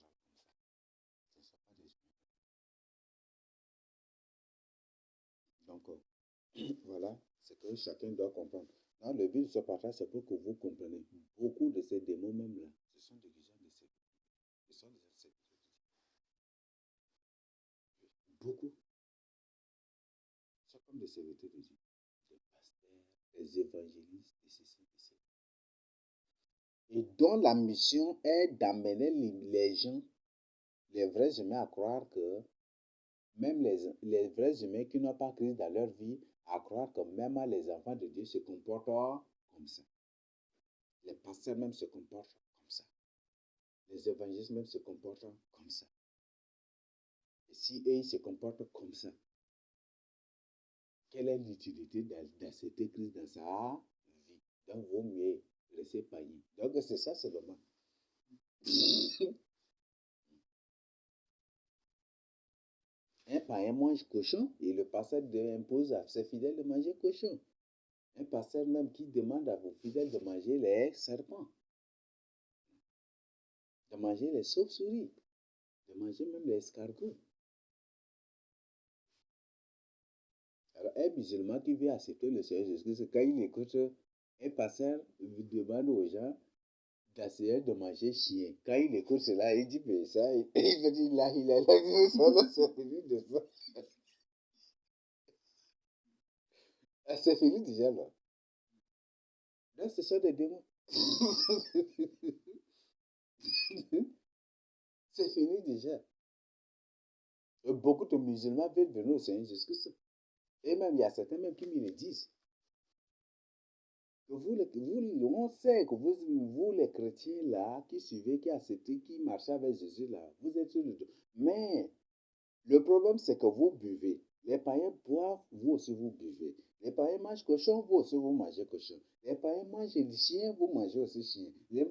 Ce ne sont pas des humains. Donc, voilà ce que chacun doit comprendre. Dans le but de ce partage, c'est pour que vous compreniez. Beaucoup de ces démons même là, ce sont des gens de sécurité. Ce sont des gens de sécurité. Beaucoup. Ce sont comme des serviteurs de Dieu. Des pasteurs, des évangélistes, et ceci, et cela. Et dont la mission est d'amener les gens, les vrais humains, à croire que même les vrais humains qui n'ont pas Christ dans leur vie, à croire que même les enfants de Dieu se comportent comme ça. Les pasteurs même se comportent comme ça. Les évangélistes même se comportent comme ça. Et si eux, ils se comportent comme ça, quelle est l'utilité d'accepter Christ dans sa vie? Donc, vaut mieux rester païen. Donc, c'est ça seulement. Un païen mange cochon et le pasteur impose à ses fidèles de manger cochon. Un pasteur même qui demande à vos fidèles de manger les serpents, de manger les chauves-souris, de manger même les escargots. Alors, un musulman qui veut accepter le Seigneur Jésus-Christ, quand il écoute un pasteur demande aux gens d'essayer de manger chien. Quand il écoute cela, il dit, mais ça, il veut dire, là, il a la c'est fini de ça. C'est fini déjà, là. Donc, ce sont des démons. C'est fini déjà. Et beaucoup de musulmans veulent venir au Seigneur Jésus-Christ. Et même, il y a certains même qui me le disent. Que on sait que vous, les chrétiens là, qui suivez, qui acceptez, qui marchez avec Jésus là, vous êtes sur le dos. Mais le problème, c'est que vous buvez. Les païens boivent, vous aussi vous buvez. Les parents mangent cochon, vous aussi vous mangez cochon. Les parents mangent chien, vous mangez aussi chien. Ils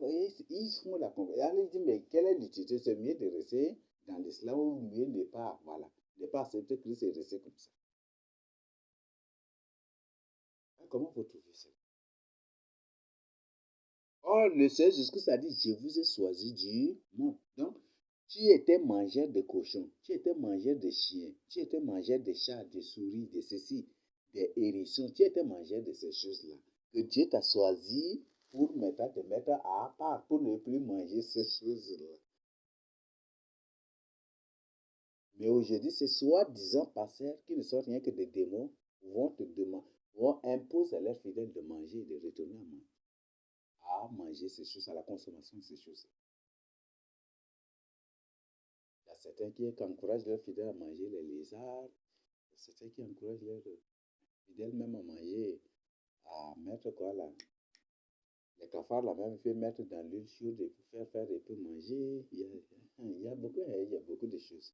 font la conversation. Alors ils disent, mais quelle est l'utilité? C'est mieux de rester dans l'islam ou mieux ne pas, voilà, ne pas accepter que c'est resté comme ça. Comment vous trouvez ça? Or, le Seigneur Jésus-Christ a dit, je vous ai choisi du monde. Donc, tu étais mangeur de cochons, tu étais mangeur de chiens, tu étais mangeur de chats, de souris, de ceci, des hérissons, tu étais mangeur de ces choses-là. Que Dieu t'a choisi pour te mettre à part, pour ne plus manger ces choses-là. Mais aujourd'hui, ces soi-disant pasteurs qui ne sont rien que des démons vont imposer à leurs fidèles de manger et de retourner à manger ces choses, à la consommation de ces choses. Il y a certains qui encouragent leurs fidèles à manger les lézards, il y a certains qui encouragent leurs fidèles même à manger, à mettre quoi là, les cafards là même, il faut mettre dans l'huile chaude et faire et puis manger. Il y a beaucoup de choses.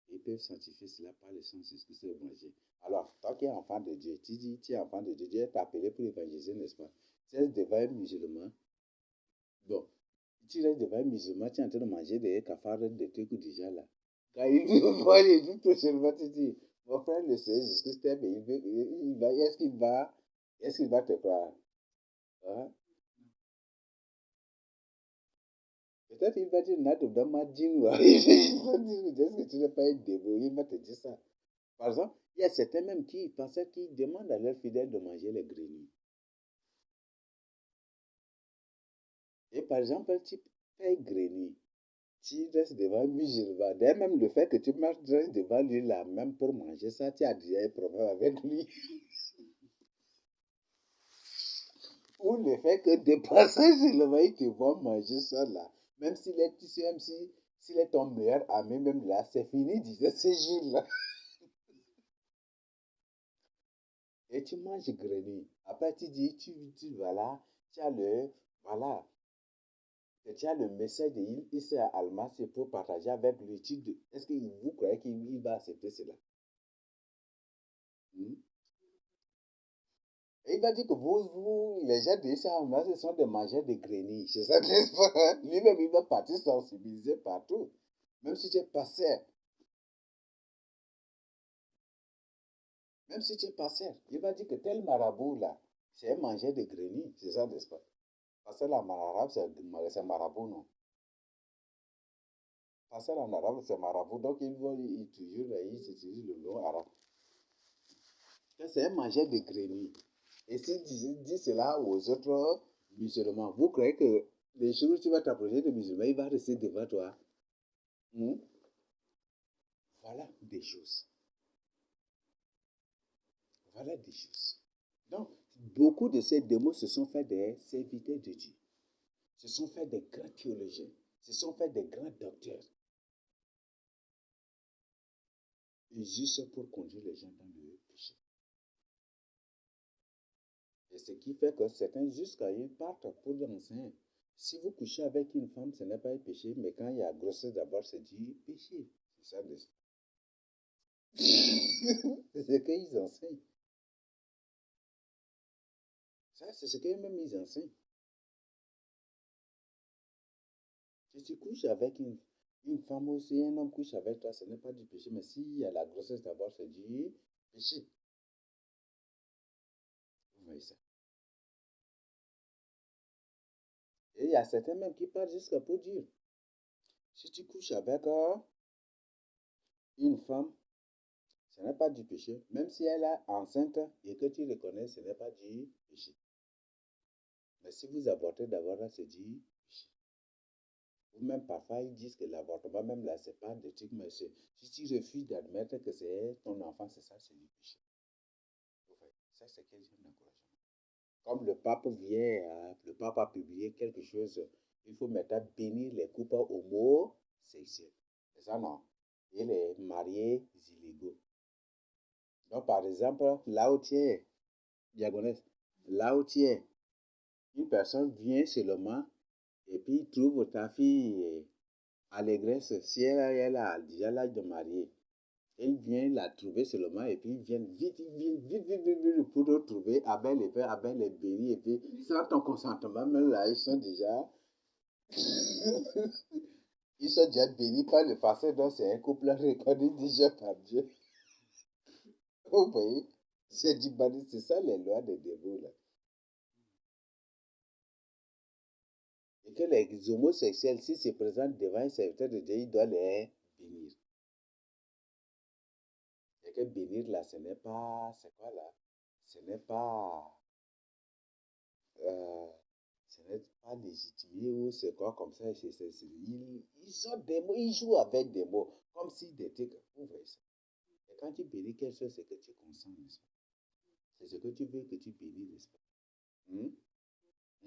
Ils peuvent sanctifier cela par le sang de ce que c'est manger. Alors, toi qui es enfant de Dieu, tu dis, tu es enfant de Dieu, Dieu est appelé pour évangéliser, n'est-ce pas? Tu es devant un musulman. Bon, tu restes devant un musulman, tu es en train de manger des cafards, des trucs déjà là. Quand il voit les jours prochainement, tu dis, mon frère, le Seigneur Jésus-Christ, est-ce qu'il va te croire? Hein? Peut-être il va dire, dans ma dîme, il va dire, est-ce que tu n'es pas un démon? Il va te dire ça. Par exemple, il y a certains même qui pensaient qu'ils demandent à leurs fidèles de manger les grenouilles. Et par exemple, tu payes grenouille, tu restes devant un musulman. D'ailleurs, même le fait que tu restes devant lui là, même pour manger ça, tu as déjà un problème avec lui. Ou le fait que de passager, il te voit manger ça là. Même s'il est ton meilleur ami, même là, c'est fini, disait ce jour-là. Et tu manges grenouille. Après, tu dis, voilà, voilà, tu as le message de Issa Alma, c'est pour partager avec lui. Est-ce que vous croyez qu'il va accepter cela? Et il va dire que les gens de Issa Alma, ce sont des mangeurs de grenouilles. C'est ça, n'est-ce pas? Lui-même, il va partir sensibiliser partout. Même si tu es pasteur. Même si tu es pasteur, il va dire que tel marabout là, c'est un mangeur de grenouilles. C'est ça, n'est-ce pas? Parce que la marabout, c'est marabout, non? Parce que en arabe, c'est marabout. Donc, il utilise le nom arabe. C'est un mangeur de grenouilles. Et s'il dit cela aux autres musulmans, vous croyez que les jours où tu vas t'approcher de musulmans, il va rester devant toi? Voilà des choses. Voilà des choses. Donc, beaucoup de ces démons se sont fait des serviteurs de Dieu. Se sont fait des grands théologiens. Se sont fait des grands docteurs. Et juste pour conduire les gens dans le péché. Et ce qui fait que certains, jusqu'à ils partent pour enseigner. Si vous couchez avec une femme, ce n'est pas un péché, mais quand il y a grossesse d'abord, c'est du péché. C'est ça c'est ce qu'ils enseignent. Ça, c'est ce qu'eux-mêmes ils enseignent. Si tu couches avec une femme ou si un homme couche avec toi, ce n'est pas du péché, mais s'il y a la grossesse d'abord, c'est du péché. Vous voyez ça. Et il y a certains même qui partent jusqu'à pour dire, si tu couches avec une femme, ce n'est pas du péché. Même si elle est enceinte et que tu reconnais, ce n'est pas du péché. Mais si vous avortez d'abord, là, c'est du péché. Ou même parfois, ils disent que l'avortement, même là, c'est pas de truc, mais si tu refuses d'admettre que c'est ton enfant, c'est ça, c'est du péché. Ça, c'est quel genre d'encouragement? Comme le pape a publié quelque chose, il faut maintenant bénir les couples homosexuels. C'est ça, non? Et les mariés illégaux. Donc, par exemple, là où tu es, diagonale, là où tu es, une personne vient seulement et puis trouve ta fille allégresse si elle a déjà l'âge de marier. Il vient la trouver seulement et puis ils viennent vite, ils viennent vite, vite, vite, vite pour retrouver Abel et Père, Abel est béni et puis sans ton consentement, même là, ils sont déjà, ils sont déjà bénis par le passé, donc c'est un couple reconnu déjà par Dieu. Vous voyez, c'est du bani, c'est ça les lois des dévots là. Et que les homosexuels, s'ils se présentent devant un serviteur de Dieu, il doit les bénir. Et que bénir là, ce n'est pas, c'est quoi là? Ce n'est pas, euh, ce n'est pas légitimé ou c'est quoi comme ça. Ils ont des mots, ils jouent avec des mots, comme si des trucs, vous voyez ça. Et quand tu bénis quelque chose, c'est que tu consens, n'est-ce pas? C'est ce que tu veux que tu bénis, n'est-ce pas? Hum?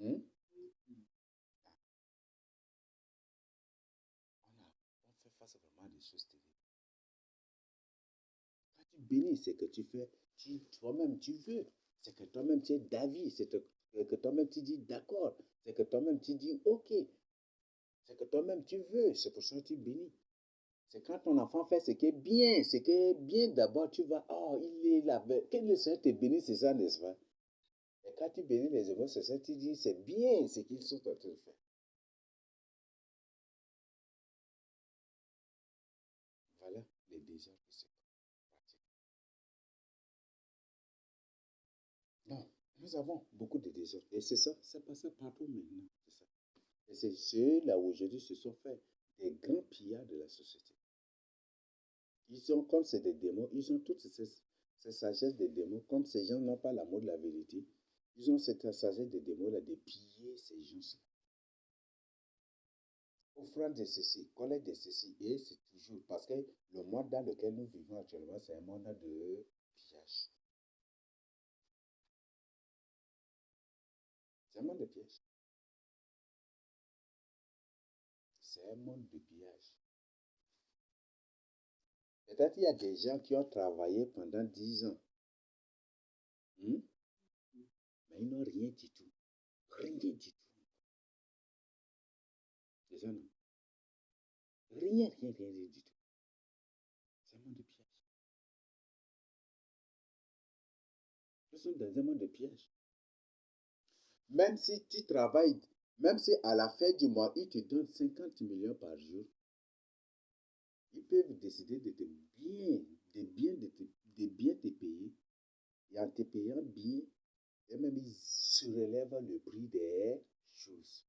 Hum? On fait face vraiment à des choses terribles. Quand tu bénis, c'est que tu fais, toi-même tu veux. C'est que toi-même tu es d'avis. C'est que toi-même tu dis d'accord. C'est que toi-même tu dis ok. C'est que toi-même tu veux. C'est pour ça que tu bénis. C'est quand ton enfant fait ce qui est bien. Ce qui est bien d'abord, tu vas, oh, il est là. Que le Seigneur te bénisse, c'est ça, n'est-ce pas? Et quand tu bénis les homos, c'est ça, tu dis, c'est bien ce qu'ils sont en train de faire. Voilà les désordres qui se pratiquent. Non, nous avons beaucoup de désordres. Et c'est ça, c'est passé partout maintenant. C'est ça. Et c'est ceux-là où aujourd'hui se sont fait des grands pillards de la société. Ils ont, comme c'est des démons, ils ont toutes ces sagesses des démons. Comme ces gens n'ont pas l'amour de la vérité, ils ont cette sagesse des démons-là de piller ces gens-là. Offrande de ceci, collecte de ceci. Et c'est toujours parce que le monde dans lequel nous vivons actuellement, c'est un monde de piège. C'est un monde de piège. C'est un monde de pillage. Peut-être qu'il y a des gens qui ont travaillé pendant 10 ans, mais ils n'ont rien du tout. Rien du tout. Les gens n'ont rien, rien, rien, rien du tout. C'est un monde de piège. Nous sommes dans un monde de piège. Même si tu travailles, même si à la fin du mois, ils te donnent 50 millions par jour, ils peuvent décider de te bien, de bien te payer. Et en te payant bien, et même ils surélèvent le prix des choses.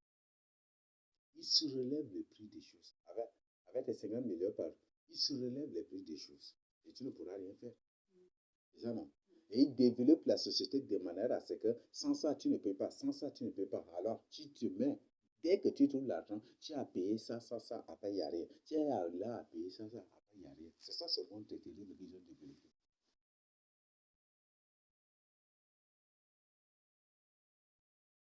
Ils surélèvent le prix des choses. Avec tes 50 millions par jour, ils surélèvent le prix des choses. Et tu ne pourras rien faire. C'est ça, non? Et ils développent la société de manière à ce que sans ça, tu ne peux pas. Sans ça, tu ne peux pas. Alors, tu te mets. Dès que tu trouves l'argent, tu as payé ça, ça, ça, après il n'y a rien. Tu es là à payer ça, ça, après il n'y a rien. C'est ça ce monde terrible qu'ils ont développé.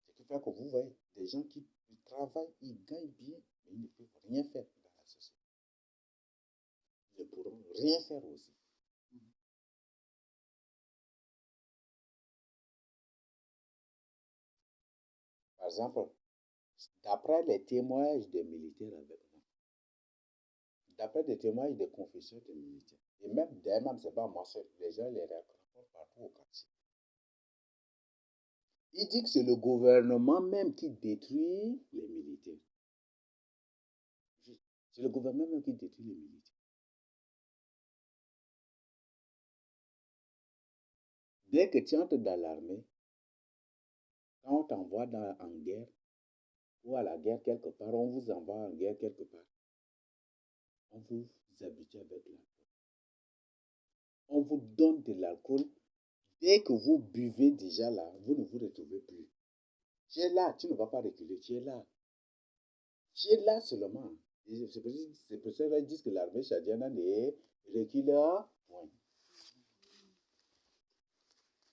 Ce qui fait que vous voyez des gens qui travaillent, ils gagnent bien, mais ils ne peuvent rien faire dans la société. Ils ne pourront rien faire aussi. Par exemple, d'après les témoignages des militaires avec moi, d'après des témoignages des confesseurs des militaires, et même c'est pas moi seul, les gens les rencontrent partout au quartier. Il dit que c'est le gouvernement même qui détruit les militaires. C'est le gouvernement même qui détruit les militaires. Dès que tu entres dans l'armée, quand on t'envoie en guerre, ou à la guerre quelque part, on vous envoie en guerre quelque part, on vous habitue avec l'alcool. On vous donne de l'alcool. Dès que vous buvez déjà là, vous ne vous retrouvez plus. Tu es là, tu ne vas pas reculer, tu es là. Tu es là seulement. C'est pour ça qu'ils disent que l'armée tchadienne ne recule point.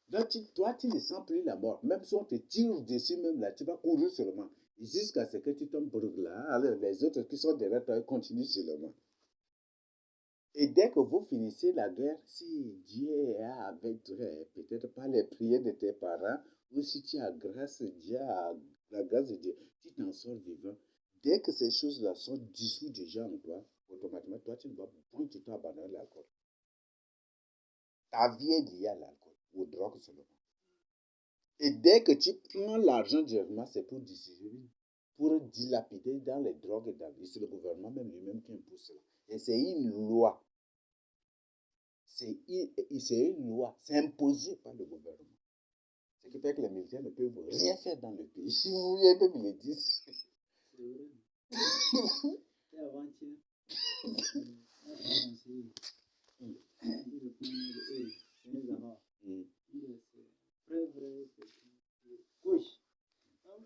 Donc, toi, tu ne sens plus la mort. Même si on te tire dessus, même là, tu vas courir seulement. Jusqu'à ce que tu tombes là. Alors, les autres qui sont derrière toi continuent seulement. Et dès que vous finissez la guerre, si Dieu est avec toi, peut-être pas les prières de tes parents, ou si tu as grâce de Dieu, la grâce de Dieu, tu t'en sors vivant. Dès que ces choses-là sont dissous déjà en toi, automatiquement, toi, tu ne vas point du tout abandonner l'alcool. Ta vie est liée à l'alcool, aux drogues seulement. Et dès que tu prends l'argent directement, c'est pour distribuer, pour dilapider dans les drogues et dans l'alcool. C'est le gouvernement même lui-même qui impose cela. Et c'est une loi. C'est une loi. C'est imposé par le gouvernement. Ce qui fait que les militaires ne peuvent rien faire dans le pays. Si vous voulez même me le dire. C'est vrai. Et avant-hier, un conseiller, il répond de eux, c'est un Zahar. Il est très vrai, c'est gauche. Donc,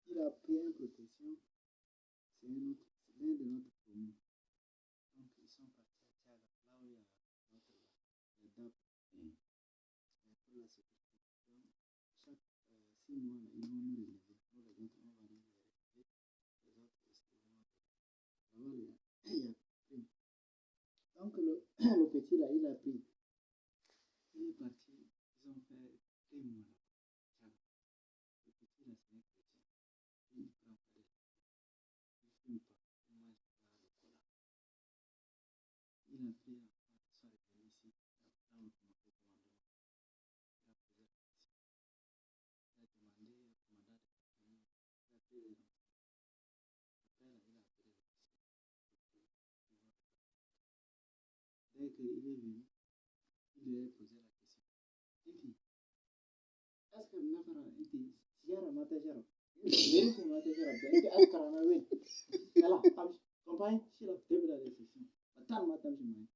il a pris une protection, c'est l'un de notre commune. Donc, ils sont partis à Tchad, là où il y a les DAP. Pour la sécurité. Donc, chaque 6 mois, ils vont nous relever. Nous, les autres, on va nous relever. Les autres aussi, ils vont relever. Là-bas, il y a pris. Donc, le petit là, il a pris. Il est parti. Ils ont fait 2 mois là. Tchad. Le petit là, c'est un chrétien. Il ne prend pas de il fume pas. Il mange pas le cola. Il a pris la fois, ils sont revenus ici. Là, au commandement. Il a posé la question. Il a demandé au commandant de la famille. Il a pris les enfants. Après, là, il a appelé l'officier. Dès qu'il est venu, il lui a posé la question. Il dit, est-ce que Nafara, il dit, Sierra Matajara, il faut Matajara, il dit, Askarana, oui. Alors, campagne, c'est la début de la récession. Attends, Matam, je m'en.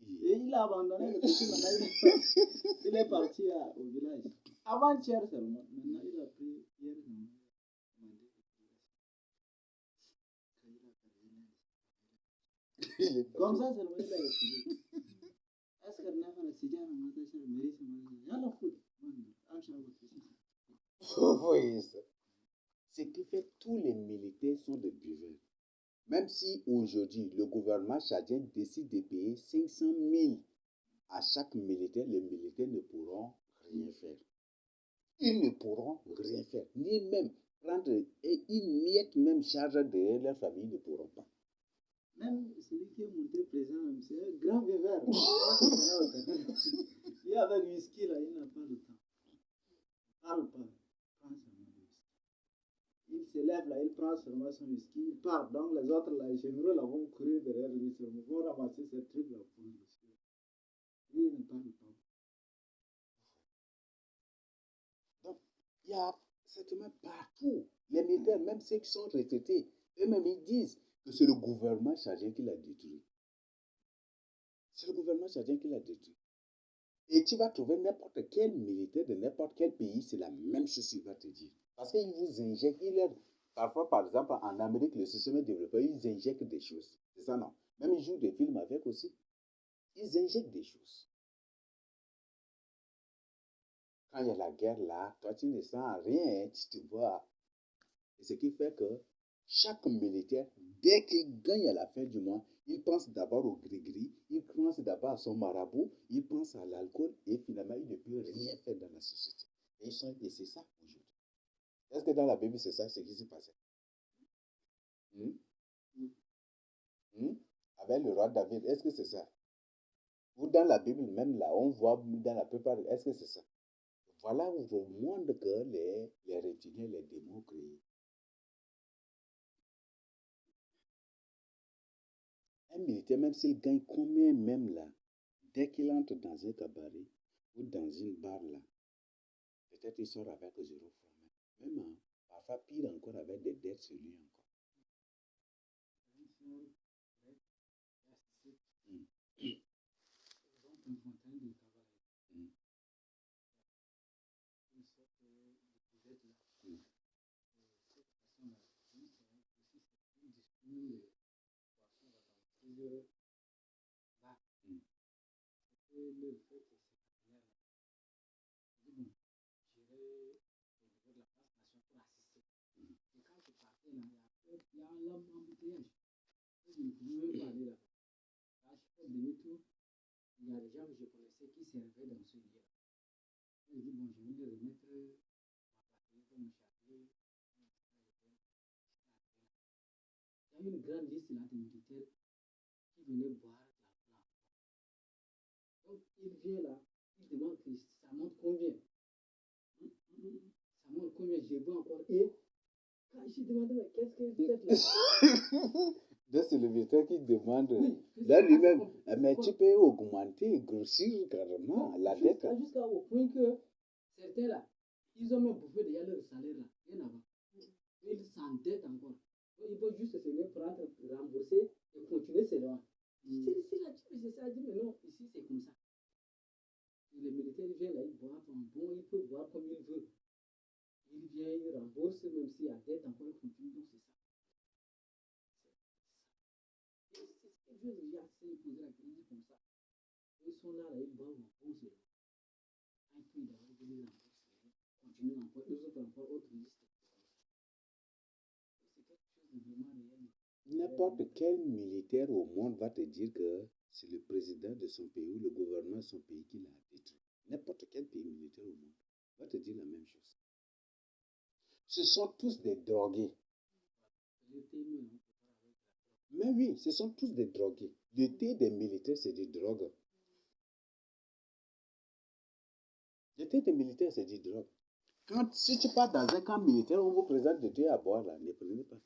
Et il a abandonné le petit, maintenant il est parti au village. Avant-hier seulement, maintenant il a pris hier seulement. Comme ça seulement il a refusé. Est-ce que Nafara, Sierra Matajara, mérite Matajara? Yalla fout. Vous voyez ça. Ce qui fait que tous les militaires sont des buveurs. Même si aujourd'hui, le gouvernement tchadien décide de payer 500 000 à chaque militaire, les militaires ne pourront rien faire. Ils ne pourront rien faire, ni même prendre une miette, même charge de leur famille, ils ne pourront pas. Même celui qui est monté président, c'est un grand buveur. Il est avec whisky là, il n'a pas le temps. Il parle pas. Prends seulement le whisky. Il se lève là, il prend seulement son whisky, il part. Donc les autres là, les généraux là vont courir derrière lui, vont ramasser ces trucs là pour le whisky. Lui, il n'a pas le temps. Donc, il y a certainement partout, les militaires, même ceux qui sont retraités, eux-mêmes ils disent que c'est le gouvernement tchadien qui l'a détruit. C'est le gouvernement tchadien qui l'a détruit. Et tu vas trouver n'importe quel militaire de n'importe quel pays, c'est la même chose qu'il va te dire. Parce qu'il vous injecte, parfois par exemple en Amérique, le système développé, ils injectent des choses. C'est ça non? Même ils jouent des films avec aussi. Ils injectent des choses. Quand il y a la guerre là, toi tu ne sens rien, tu te vois. Et ce qui fait que chaque militaire, dès qu'il gagne à la fin du mois, il pense d'abord au gris-gris, il pense d'abord à son marabout, il pense à l'alcool et finalement il ne peut rien faire dans la société. Et c'est ça aujourd'hui. Est-ce que dans la Bible c'est ça ce qui s'est passé? Avec le roi David, est-ce que c'est ça? Ou dans la Bible même là, on voit dans la plupart, est-ce que c'est ça? Voilà où on montre que les reptiliens, les démons créés. Un militaire, même s'il gagne combien même là, dès qu'il entre dans un cabaret ou dans une bar là, peut-être il sort avec 0 francs. Même parfois pire encore avec des dettes sur lui encore. Il y a un embouteillage. Je ne pouvais même pas aller là. Là, je fais demi-tour. Il y a des gens que je connaissais qui servaient dans ce lieu. Je dis, bon, je vais les remettre ma patrie, me charger. Il y a une grande liste là de militaires qui venaient boire la flamme. Donc, il vient là, te demande que ça monte combien. Ça monte combien, je vois encore. Et quand je demande, mais qu'est-ce que vous faites là? Donc, c'est le militaire qui demande. Oui, Là, lui-même, c'est mais quoi? tu peux augmenter, grossir carrément la dette. Jusqu'à au point que certains là, ils ont même bouffé déjà leur salaire là, rien avant. Ils s'endettent encore. Donc, il faut juste se lever, prendre, rembourser et continuer ses lois. C'est là, c'est ça, dit, mais non, ici c'est comme ça. Et les militaires viennent là, ils boivent un bon, ils peuvent boire comme ils veulent. Ils viennent, ils remboursent, même s'il y a dette encore, ils continuent, donc c'est ça. C'est ce que Dieu lui a fait poser la question comme ça. Ils sont là, ils boivent un bon, c'est là. Un peu d'avoir donné la bourse, continuent encore, eux autres encore, autres listes. C'est quelque chose de vraiment réel. N'importe quel militaire au monde va te dire que c'est le président de son pays ou le gouvernement de son pays qui l'a détruit. N'importe quel pays militaire au monde va te dire la même chose. Ce sont tous des drogués. Mais oui, ce sont tous des drogués. Le thé des militaires, c'est des drogues. Le thé des militaires, c'est des drogues. Si tu pars dans un camp militaire, on vous présente du thé à boire, là, ne prenez pas.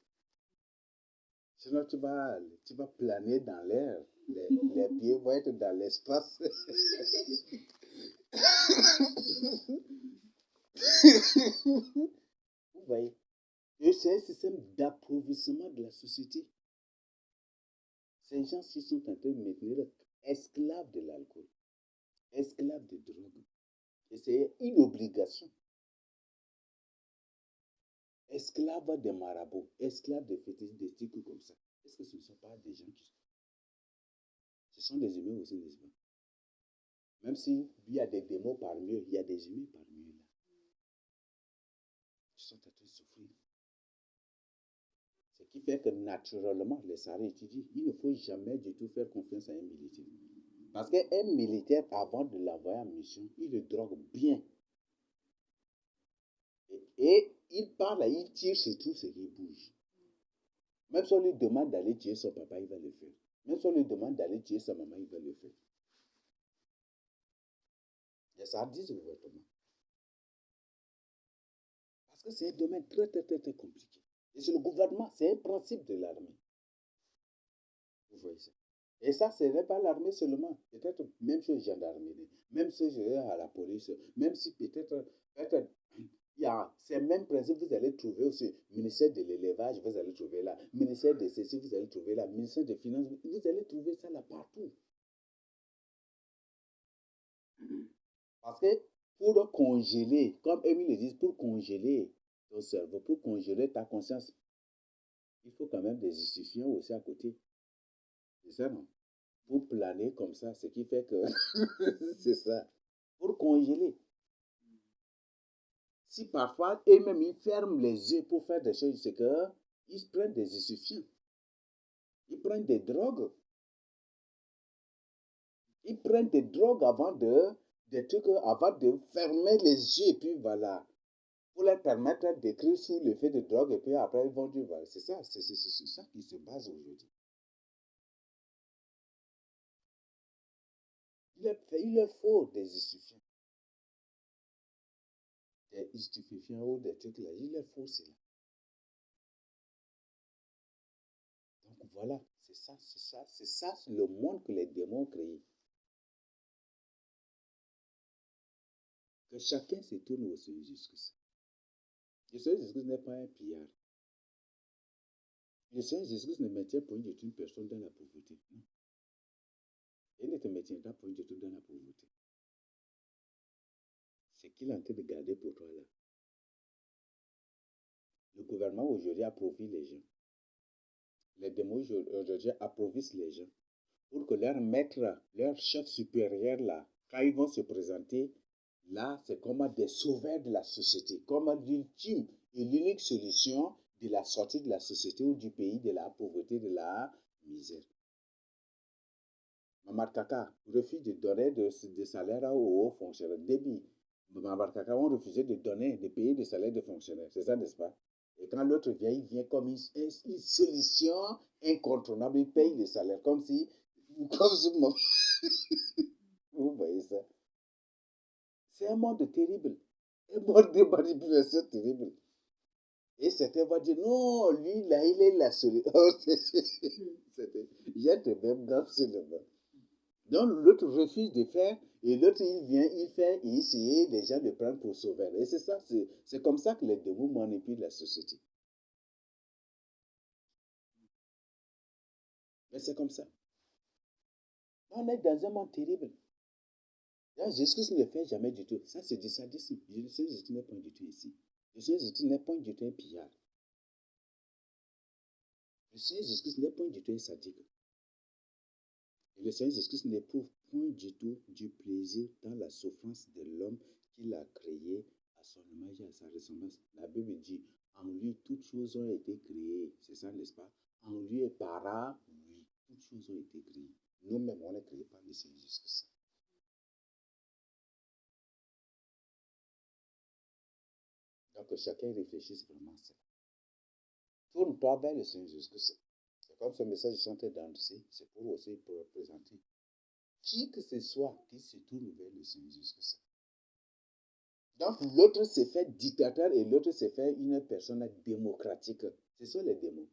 Sinon, tu vas planer dans l'air. Les pieds vont être dans l'espace. Vous voyez? Et c'est un système d'appauvrissement de la société. Ces gens-ci sont en train de maintenir esclaves de l'alcool, esclaves de drogue. Et c'est une obligation. Esclaves des marabouts, esclaves des fétichistes, des trucs comme ça. Est-ce que ce ne sont pas des gens qui... Ce sont des humains aussi, n'est-ce pas? Même s'il y a des démons parmi eux, il y a des humains parmi eux là. Ils sont en train de souffrir. Ce qui fait que naturellement, les Sarés étudient. Il ne faut jamais du tout faire confiance à un militaire. Parce qu'un militaire, avant de l'envoyer en mission, il le drogue bien. Et il parle, il tire sur tout ce qui bouge. Même si on lui demande d'aller tuer son papa, il va le faire. Même si on lui demande d'aller tuer sa maman, il va le faire. Et ça dit ouvertement. Parce que c'est un domaine très, très, très, très compliqué. Et c'est le gouvernement, c'est un principe de l'armée. Vous voyez ça. Et ça, ce n'est pas l'armée seulement. Peut-être même chose gendarmerie, même chose à la police, même si peut-être il y a ces mêmes principes, vous allez trouver aussi ministère de l'élevage, vous allez trouver là, ministère de ceci, vous allez trouver là, ministère des finances, vous allez trouver ça là partout. Parce que pour congeler, comme Émile le dit, pour congeler ton cerveau, pour congeler ta conscience, il faut quand même des justifiants aussi à côté. C'est ça, non? Pour planer comme ça, ce qui fait que c'est ça. Pour congeler. Si parfois, eux-mêmes, ils ferment les yeux pour faire des choses, c'est qu'ils prennent des stupéfiants. Ils prennent des drogues. Ils prennent des drogues avant de fermer les yeux, et puis voilà. Pour leur permettre d'écrire sous l'effet de drogue, et puis après, ils vont dire, voilà, c'est ça qui se base aujourd'hui. Il leur faut des stupéfiants. Des stupéfiants ou des trucs là, il leur faut cela. Donc voilà, c'est ça le monde que les démons ont créé. Que chacun se tourne au Seigneur Jésus-Christ. Le Seigneur Jésus-Christ n'est pas un pillard. Le Seigneur Jésus-Christ ne maintient point de une personne dans la pauvreté. Non. Il ne te maintiendra point de tout dans la pauvreté. C'est qu'il est en train de garder pour toi là. Le gouvernement aujourd'hui appauvrit les gens. Les démons aujourd'hui appauvrissent les gens. Pour que leur maître, leur chef supérieur là, quand ils vont se présenter, là, c'est comme des sauveurs de la société, comme l'ultime et l'unique solution de la sortie de la société ou du pays de la pauvreté, de la misère. Mamarkaka refuse de donner de salaire aux hauts fonctionnaires. Débit, Mamarkaka ont refusé de donner, de payer des salaires de fonctionnaires. C'est ça, n'est-ce pas? Et quand l'autre vient, il vient comme une solution incontournable. Il paye le salaire comme si vous voyez ça. C'est un monde terrible. Un monde de manipulation terrible. Et certains vont dire, non, lui, là, il est la solution. Il y a de même dans seulement. Donc, l'autre refuse de faire, et l'autre, il vient, il fait, et essayer, les gens le prennent pour sauveur. Et c'est ça, c'est comme ça que les démons manipulent la société. Mais c'est comme ça. On est dans un monde terrible. Là, Jésus ne le fait jamais du tout. Ça, c'est du sadisme. Jésus n'est pas du tout ici. Jésus n'est pas du tout un pillard. Le Seigneur Jésus n'est point du tout un sadique. Et le Seigneur Jésus n'éprouve point du tout du plaisir dans la souffrance de l'homme qu'il a créé à son image et à sa ressemblance. La Bible dit, en lui, toutes choses ont été créées. C'est ça, n'est-ce pas? En lui et par lui, toutes choses ont été créées. Nous-mêmes, on est créés par le Seigneur Jésus. Donc, chacun réfléchisse vraiment à ça. Tourne-toi vers le Seigneur Jésus-Christ. Et comme ce message est en train d'annoncer, c'est pour aussi pour représenter qui que ce soit qui se tourne vers le Seigneur Jésus-Christ. Donc l'autre s'est fait dictateur et l'autre s'est fait une personne démocratique. Ce sont les démons.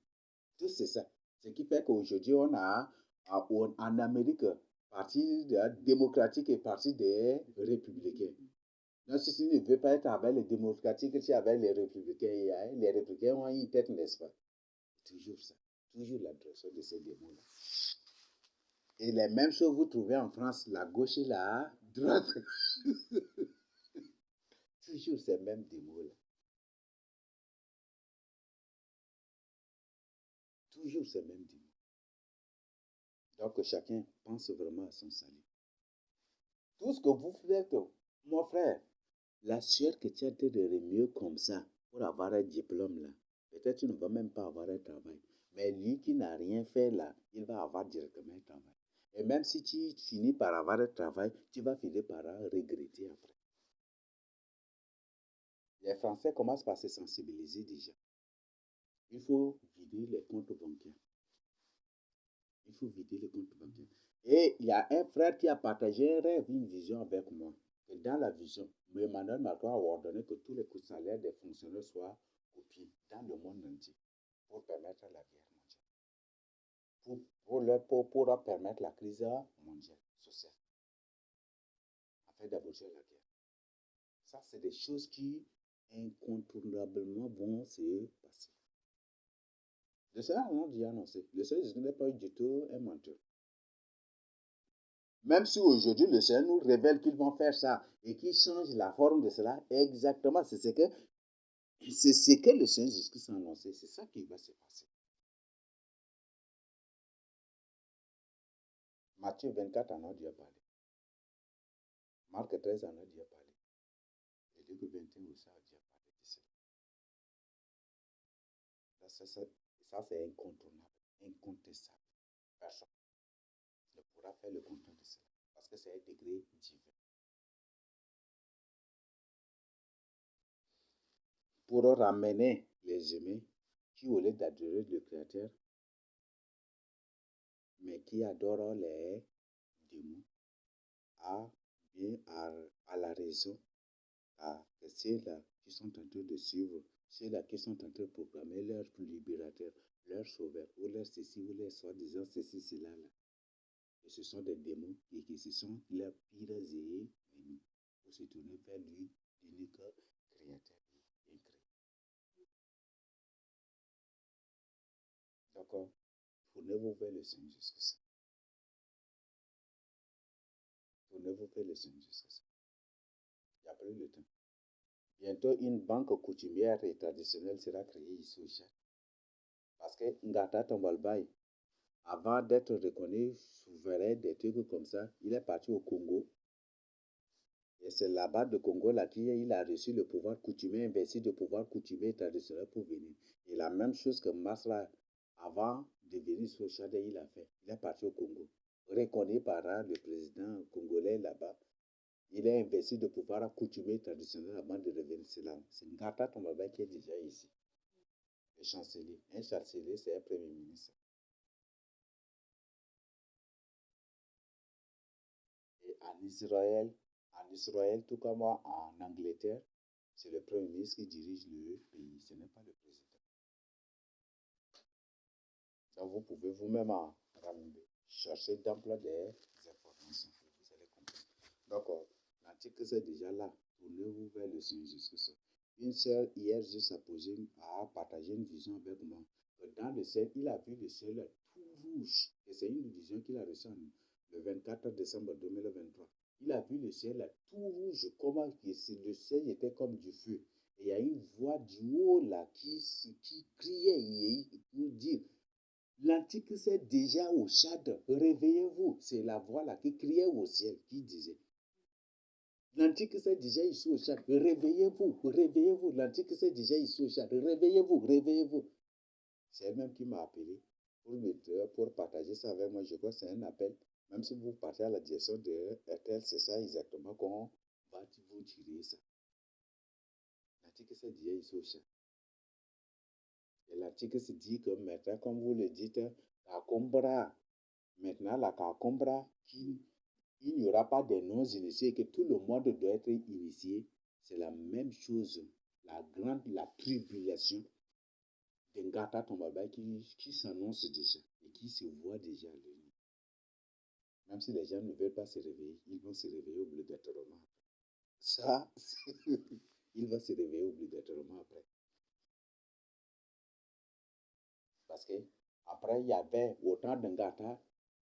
Tout c'est ça. Ce qui fait qu'aujourd'hui on a en Amérique parti démocratique et parti des républicains. Donc si tu ne veux pas être avec les démocratiques, tu es avec les républicains. Les républicains ont une tête, n'est-ce pas? Toujours ça. Toujours la direction de ces démons-là. Et les mêmes choses vous trouvez en France, la gauche et la droite. Toujours ces mêmes démons-là. Toujours ces mêmes démons. Donc chacun pense vraiment à son salut. Tout ce que vous faites, mon frère, la sueur que tu as de mieux comme ça pour avoir un diplôme là, peut-être tu ne vas même pas avoir un travail. Mais lui qui n'a rien fait là, il va avoir directement un travail. Et même si tu finis par avoir un travail, tu vas finir par regretter après. Les Français commencent par se sensibiliser déjà. Il faut vider les comptes bancaires. Il faut vider les comptes bancaires. Et il y a un frère qui a partagé un rêve, une vision avec moi. Et dans la vision, Emmanuel Macron a ordonné que tous les coûts de salaire des fonctionnaires soient copiés dans le monde entier pour permettre la guerre mondiale. Pour leur permettre la crise mondiale, sociale. Afin d'aboutir à la guerre. Ça, c'est des choses qui incontournablement vont se passer. Le Seigneur a déjà annoncé. Le Seigneur Jésus n'est pas du tout un menteur. Même si aujourd'hui le Seigneur nous révèle qu'ils vont faire ça et qu'ils changent la forme de cela, exactement, c'est ce que le Seigneur Jésus a annoncé. C'est ça qui va se passer. Matthieu 24 en a déjà parlé. Marc 13 en a déjà parlé. Et Luc 21 aussi a déjà parlé de cela. Ça, c'est incontournable, incontestable. Personne ne pourra faire le contraire de cela. Parce que c'est un degré divin. Pour ramener les humains qui, au lieu d'adorer le Créateur, mais qui adorent les démons, à la raison, à ceux-là qui sont en train de suivre, ceux-là qui sont en train de proclamer leur libérateur, leur sauveur, ou leur ceci, ou leur soi-disant ceci, cela, là. Et ce sont des démons et que ce sont leurs pires ennemis pour se tourner vers lui, l'unique créateur et incréé. D'accord? Tournez-vous vers le Seigneur Jésus-Christ. Tournez-vous vers le Seigneur Jésus-Christ. Il n'y a plus le temps. Bientôt, une banque coutumière et traditionnelle sera créée ici au Tchad. Parce que Ngata Tombalbaye, avant d'être reconnu souverain des trucs comme ça, il est parti au Congo. Et c'est là-bas de Congo là qu'il a reçu le pouvoir coutumier, investi de pouvoir coutumier et traditionnel pour venir. Et la même chose que Masra, avant de venir sur le Tchad, il a fait. Il est parti au Congo. Reconnu par le président congolais là-bas. Il est investi de pouvoir coutumier traditionnel avant de revenir. C'est Ngata Tombalbaye qui est déjà ici. Le chancelier. Un chancelier, c'est un premier ministre. Et en Israël, en Israël, tout comme en Angleterre, c'est le Premier ministre qui dirige le pays, ce n'est pas le président. Donc, vous pouvez vous-même chercher d'emploi des informations. Vous allez comprendre. Donc, l'article, c'est déjà là. Tournez-vous vers le Seigneur Jésus-Christ. Une sœur, hier, juste a partagé une vision avec moi. Que dans le ciel, il a vu le ciel tout rouge. Et c'est une vision qu'il a reçue le 24 décembre 2023. Il a vu le ciel tout rouge, comment le ciel était comme du feu. Et il y a une voix du haut là qui criait pour dire, l'Antichrist est déjà au Tchad, réveillez-vous. C'est la voix là qui criait au ciel, qui disait, l'Antichrist est déjà ici au Tchad, réveillez-vous, réveillez-vous. L'Antichrist est déjà ici au Tchad, réveillez-vous, réveillez-vous. C'est elle-même qui m'a appelé pour partager ça avec moi. Je crois que c'est un appel. Même si vous partez à la direction de RTL, c'est ça exactement qu'on va vous tirer ça. L'Antichrist est déjà ici au Tchad. Et l'Antichrist dit que maintenant, comme vous le dites, la Combra, maintenant la Combra, il n'y aura pas de non-initiés, que tout le monde doit être initié. C'est la même chose. La tribulation de Ngata Tombaba qui s'annonce déjà et qui se voit déjà. Même si les gens ne veulent pas se réveiller, ils vont se réveiller obligatoirement. Ça, il va se réveiller obligatoirement après. Parce que après, il y avait autant de Ngata,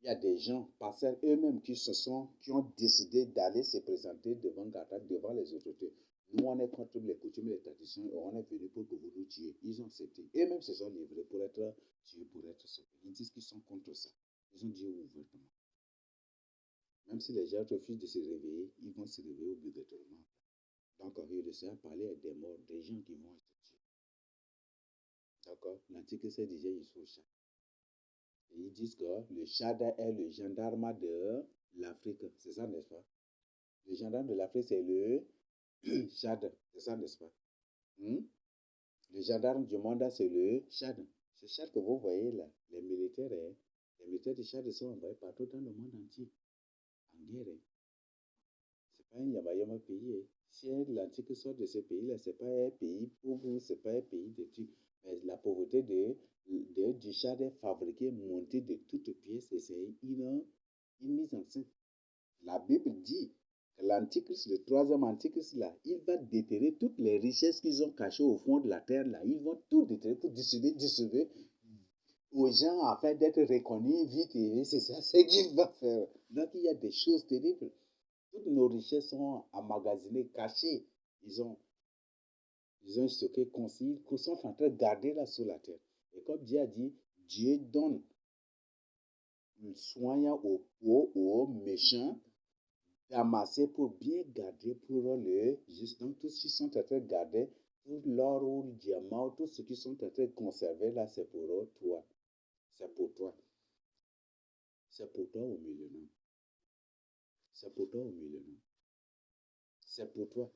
il y a des gens, passeurs eux-mêmes, qui ont décidé d'aller se présenter devant Ngata, devant les autorités. Nous, on est contre les coutumes et les traditions, et on est venu pour que vous nous tuiez. Ils ont accepté. Eux-mêmes se sont livrés pour être tués, pour être sauvés. Ils disent qu'ils sont contre ça. Ils ont dit ouvertement. Même si les gens refusent de se réveiller, ils vont se réveiller obligatoirement. Donc, il de ça, parler à des morts, des gens qui vont être tués. D'accord? L'Antichrist est déjà ici au Tchad. Et ils disent que le Tchad est le gendarme de l'Afrique. C'est ça, n'est-ce pas? Le gendarme de l'Afrique, c'est le Tchad. C'est ça, n'est-ce pas? Le gendarme du monde, c'est le Tchad. C'est Tchad que vous voyez là. Les militaires du Tchad sont envoyés partout dans le monde entier. En guerre. C'est pas un Yamayama pays. Si l'Antique sort de ce pays-là, c'est pas un pays pauvre, c'est pas un pays de trucs. Mais la pauvreté du Tchad est fabriquée, montée de toutes pièces et c'est une mise en scène. La Bible dit que l'Antichrist, le troisième Antichrist là, il va déterrer toutes les richesses qu'ils ont cachées au fond de la terre là. Ils vont tout déterrer pour distribuer aux gens afin d'être reconnus vite et c'est ça, c'est qu'il va faire. Donc il y a des choses terribles. Toutes nos richesses sont emmagasinées, cachées. Ils ont stocké, consigné, qu'ils sont en train de garder là sur la terre. Et comme Dieu a dit, Dieu donne le soin aux méchants d'amasser pour bien garder pour le juste. Donc, tout ce qu'ils sont en train de garder, tout l'or ou le diamant, tout ce qu'ils sont en train de conserver là, c'est pour toi. C'est pour toi. C'est pour toi au millénaire. C'est pour toi au millénaire. C'est pour toi.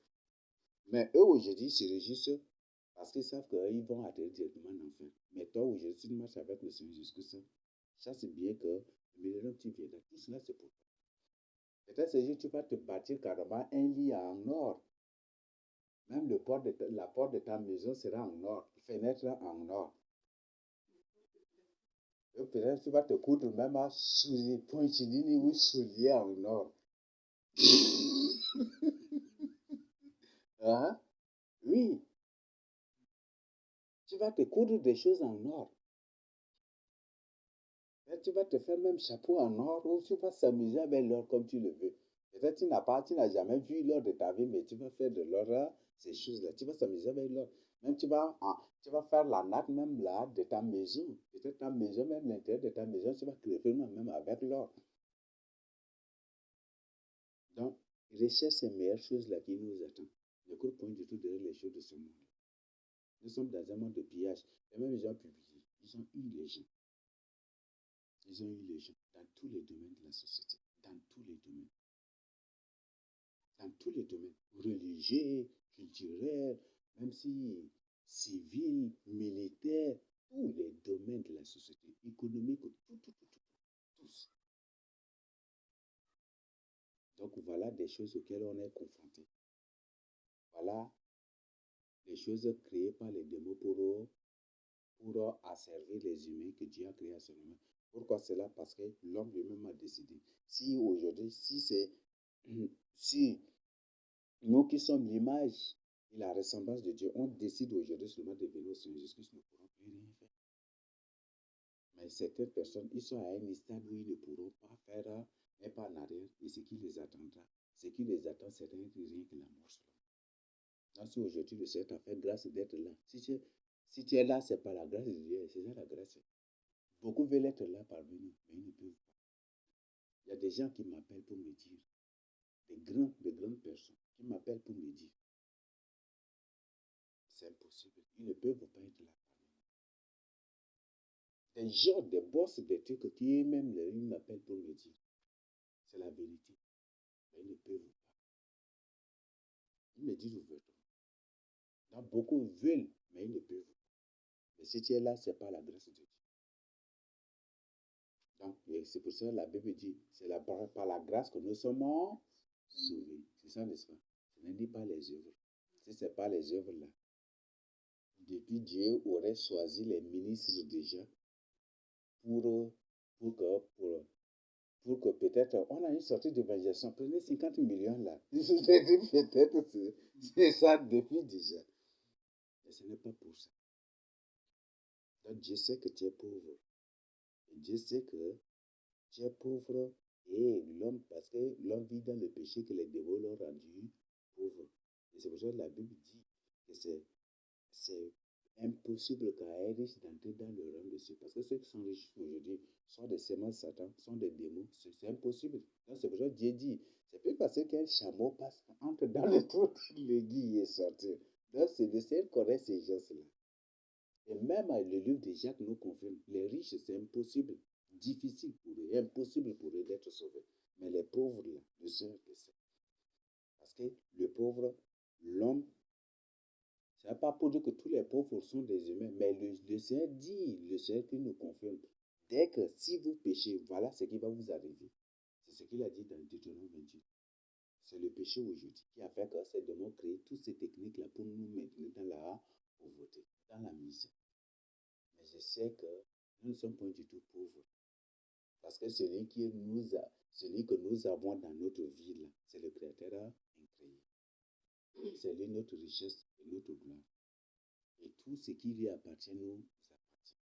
Mais eux, aujourd'hui, se réjouissent parce qu'ils savent qu'ils vont atterrir directement en enfer. Mais toi, aujourd'hui, tu marches avec le Seigneur Jésus-Christ. Ça, c'est bien que le millénaire, tu viendras. Tout cela, c'est pour toi. Peut-être ce jour, tu vas te bâtir carrément un lit en or. Même la porte de ta maison sera en or. Fenêtre en or. Et peut-être tu vas te coudre même à souliers, pointilini ou souliers en or. Hein? Oui. Tu vas te coudre des choses en or. Et tu vas te faire même chapeau en or ou tu vas s'amuser avec l'or comme tu le veux. Peut-être tu n'as jamais vu l'or de ta vie, mais tu vas faire de l'or, ces choses-là. Tu vas s'amuser avec l'or. Même tu vas faire la natte même là de ta maison. Peut-être ta maison, même l'intérieur de ta maison, tu vas creuser même avec l'or. Donc, recherche ces meilleures choses-là qui nous attendent. Ne cours point du tout derrière les choses de ce monde. Nous sommes dans un monde de pillage. Et même les gens publiés, ils ont eu les gens. Ils ont eu les gens dans tous les domaines de la société. Dans tous les domaines. Dans tous les domaines. Religieux, culturels, même si civil, militaire, tous les domaines de la société. Économique, tous. Donc voilà des choses auxquelles on est confronté. Voilà les choses créées par les démons pour asservir les humains que Dieu a créés à son image. Pourquoi cela? Parce que l'homme lui-même a décidé. Si aujourd'hui, si nous qui sommes l'image et la ressemblance de Dieu, on décide aujourd'hui seulement de venir au Seigneur Jésus-Christ, nous ne pourrons plus rien faire. Mais certaines personnes, ils sont à un stade où ils ne pourront pas faire un pas en arrière. Et ce qui les attendra, ce qui les attend, c'est rien que la mort seulement. Donc si aujourd'hui le Seigneur t'a fait grâce d'être là, si tu es là, c'est par la grâce de Dieu, c'est ça la grâce. Beaucoup veulent être là parmi nous, mais ils ne peuvent pas. Il y a des gens qui m'appellent pour me dire, de grandes personnes qui m'appellent pour me dire, c'est impossible, ils ne peuvent pas être là parmi nous. Des gens, des boss, des trucs qui même ils m'appellent pour me dire, c'est la vérité, mais ils ne peuvent pas. Ils me disent ouvertement. Donc beaucoup veulent, mais ils ne peuvent pas. Mais si tu es là, c'est pas la grâce de Dieu. Donc, c'est pour ça que la Bible dit, c'est par la grâce que nous sommes sauvés. C'est ça, n'est-ce pas? Ce n'est pas les œuvres. Si ce n'est pas les œuvres là, depuis Dieu aurait choisi les ministres déjà pour que peut-être, on a une sortie d'évangélisation, prenez 50 millions là. Peut-être c'est ça depuis déjà. Mais ce n'est pas pour ça. Donc Dieu sait que tu es pauvre. Et Dieu sait que tu es pauvre et l'homme, parce que l'homme vit dans le péché que les démons l'ont rendu pauvre. Et c'est pour ça que la Bible dit que c'est impossible qu'un riche d'entrer dans le rang de ceux. Parce que ceux qui sont riches aujourd'hui sont des séments de Satan, sont des démons. C'est impossible. Donc c'est pour ça que Dieu dit, c'est plus facile qu'un chameau entre dans le trou de l'aiguille et sortir. Donc c'est de Seigneur connaît ces gens-là. Et même le livre de Jacques nous confirme, les riches, c'est impossible, difficile pour eux, impossible pour eux d'être sauvés. Mais les pauvres, là, le Seigneur le sait. Parce que le pauvre, l'homme, ce n'est pas pour dire que tous les pauvres sont des humains, mais le Seigneur dit, le Seigneur qui nous confirme, dès que si vous péchez, voilà ce qui va vous arriver. C'est ce qu'il a dit dans Deutéronome 28. C'est le péché aujourd'hui qui a fait que ces démons créent toutes ces techniques-là pour nous maintenir dans la pauvreté, dans la misère. Mais je sais que nous ne sommes pas du tout pauvres. Parce que celui que nous avons dans notre vie, là, c'est le Créateur incréé. C'est lui notre richesse et notre gloire. Et tout ce qui lui appartient nous appartient.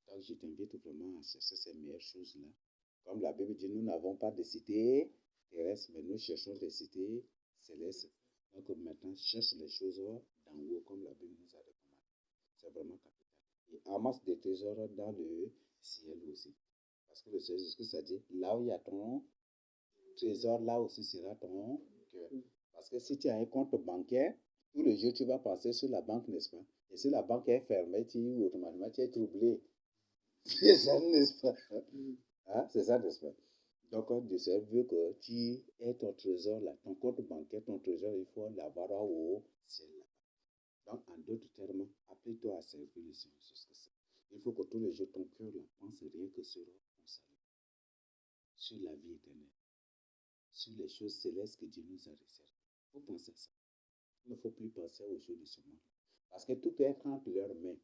Donc je t'invite vraiment à chercher ces meilleures choses-là. Comme la Bible dit, nous n'avons pas de cité terrestre, mais nous cherchons des cités célestes. Donc maintenant, cherche les choses d'en haut, comme la Bible nous a recommandé. C'est vraiment capital. Et amasse des trésors dans le ciel aussi. Parce que le Seigneur Jésus a dit, là où il y a ton trésor, là aussi sera ton cœur. Parce que si tu as un compte bancaire, tout le jour tu vas passer sur la banque, n'est-ce pas? Et si la banque est fermée, automatiquement tu es troublé. C'est ça, n'est-ce pas? Hein? C'est ça, n'est-ce pas? Donc, le Seigneur veut que tu aies ton trésor là, ton compte bancaire, ton trésor, il faut l'avoir au ciel là. Donc, en d'autres termes, applique-toi à servir le Seigneur Jésus-Christ. Il faut que tous les jours, ton cœur là, pense rien que sur ton salut, sur la vie éternelle, sur les choses célestes que Dieu nous a réservées. Il faut penser à ça. Il ne faut plus penser aux choses de ce monde. Parce que tout est entre leurs mains.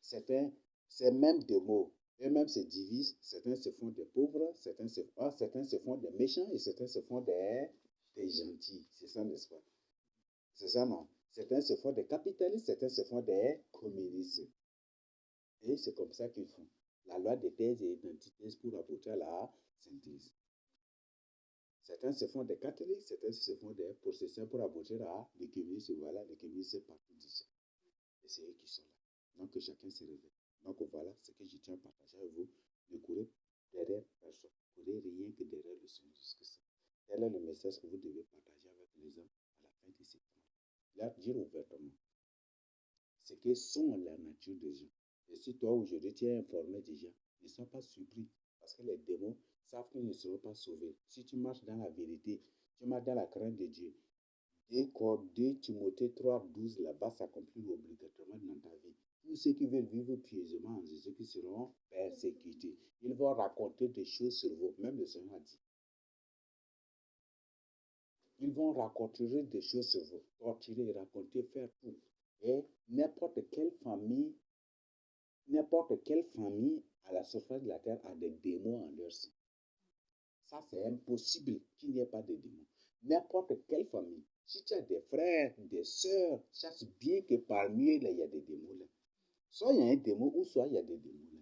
C'est même des mots. Eux-mêmes se divisent. Certains se font des pauvres, certains se font des méchants et certains se font des gentils. C'est ça, n'est-ce pas? C'est ça, non? Certains se font des capitalistes, certains se font des communistes. Et c'est comme ça qu'ils font. La loi des thèses et d'antithèses pour apporter à la synthèse. Certains se font des catholiques, certains se font des processeurs pour aboutir à des communistes. Voilà, les communistes partout déjà. Et c'est eux qui sont là. Donc que chacun se réveille. Donc voilà ce que je tiens à partager avec vous. Ne courez derrière personne. Courez rien que derrière le Seigneur Jésus-Christ. Tel est le message que vous devez partager avec les hommes à la fin de cette année. Là, dire ouvertement ce que sont la nature des gens. Et si toi aujourd'hui tu es informé déjà, ne sois pas surpris. Parce que les démons savent qu'ils ne seront pas sauvés. Si tu marches dans la vérité, tu marches dans la crainte de Dieu. 2 Timothée 3:12 là-bas s'accomplit obligatoirement dans ta vie. Tous ceux qui veulent vivre pieusement en Jésus qui seront persécutés. Ils vont raconter des choses sur vous. Même le Seigneur a dit. Ils vont raconter des choses sur vous, torturer, raconter, faire tout. Et n'importe quelle famille à la surface de la terre a des démons en leur sein. Ça, c'est impossible qu'il n'y ait pas de démons. N'importe quelle famille, si tu as des frères, des sœurs, chasse bien que parmi eux, il y a des démons là. Soit il y a un démon ou soit il y a des démons là.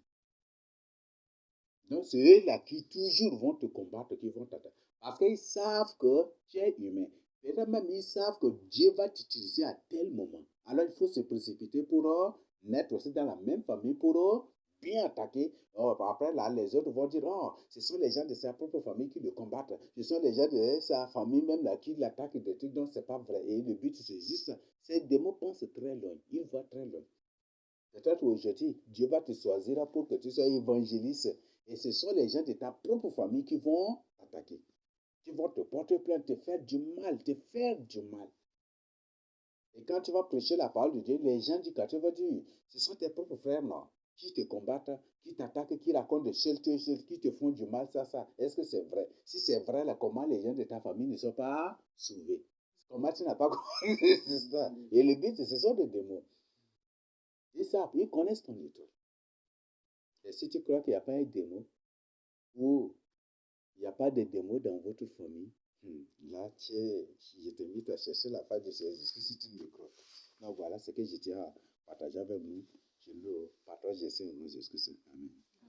Donc, c'est eux-là qui toujours vont te combattre, qui vont t'attaquer. Parce qu'ils savent que tu es humain. Peut-être même ils savent que Dieu va t'utiliser à tel moment. Alors, il faut se précipiter pour naître aussi dans la même famille, pour bien attaquer. Après, là, les autres vont dire, oh, ce sont les gens de sa propre famille qui le combattent. Ce sont les gens de sa famille même là qui l'attaquent des trucs. Donc, c'est pas vrai. Et le but, c'est juste ça. Ces démons pensent très loin. Ils voient très loin. Peut-être aujourd'hui, Dieu va te choisir pour que tu sois évangéliste. Et ce sont les gens de ta propre famille qui vont t'attaquer, qui vont te porter plainte, te faire du mal, Et quand tu vas prêcher la parole de Dieu, les gens du quartier vont dire, ce sont tes propres frères, non, qui te combattent, qui t'attaquent, qui racontent des choses, qui te font du mal, ça. Est-ce que c'est vrai? Si c'est vrai, là, comment les gens de ta famille ne sont pas sauvés? Comment tu n'as pas compris? C'est ça. Et le but, ce sont des démons. Ils savent, ils connaissent ton étoile. Et si tu crois qu'il n'y a pas un démon, ou il n'y a pas de démon dans votre famille, là, je t'invite à chercher la page de Jésus si tu ne le crois pas. Donc voilà ce que je tiens à partager avec vous. Je le partage ici au nom de Jésus.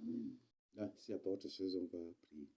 Amen. Là, s'il n'y a pas autre chose, on va prier.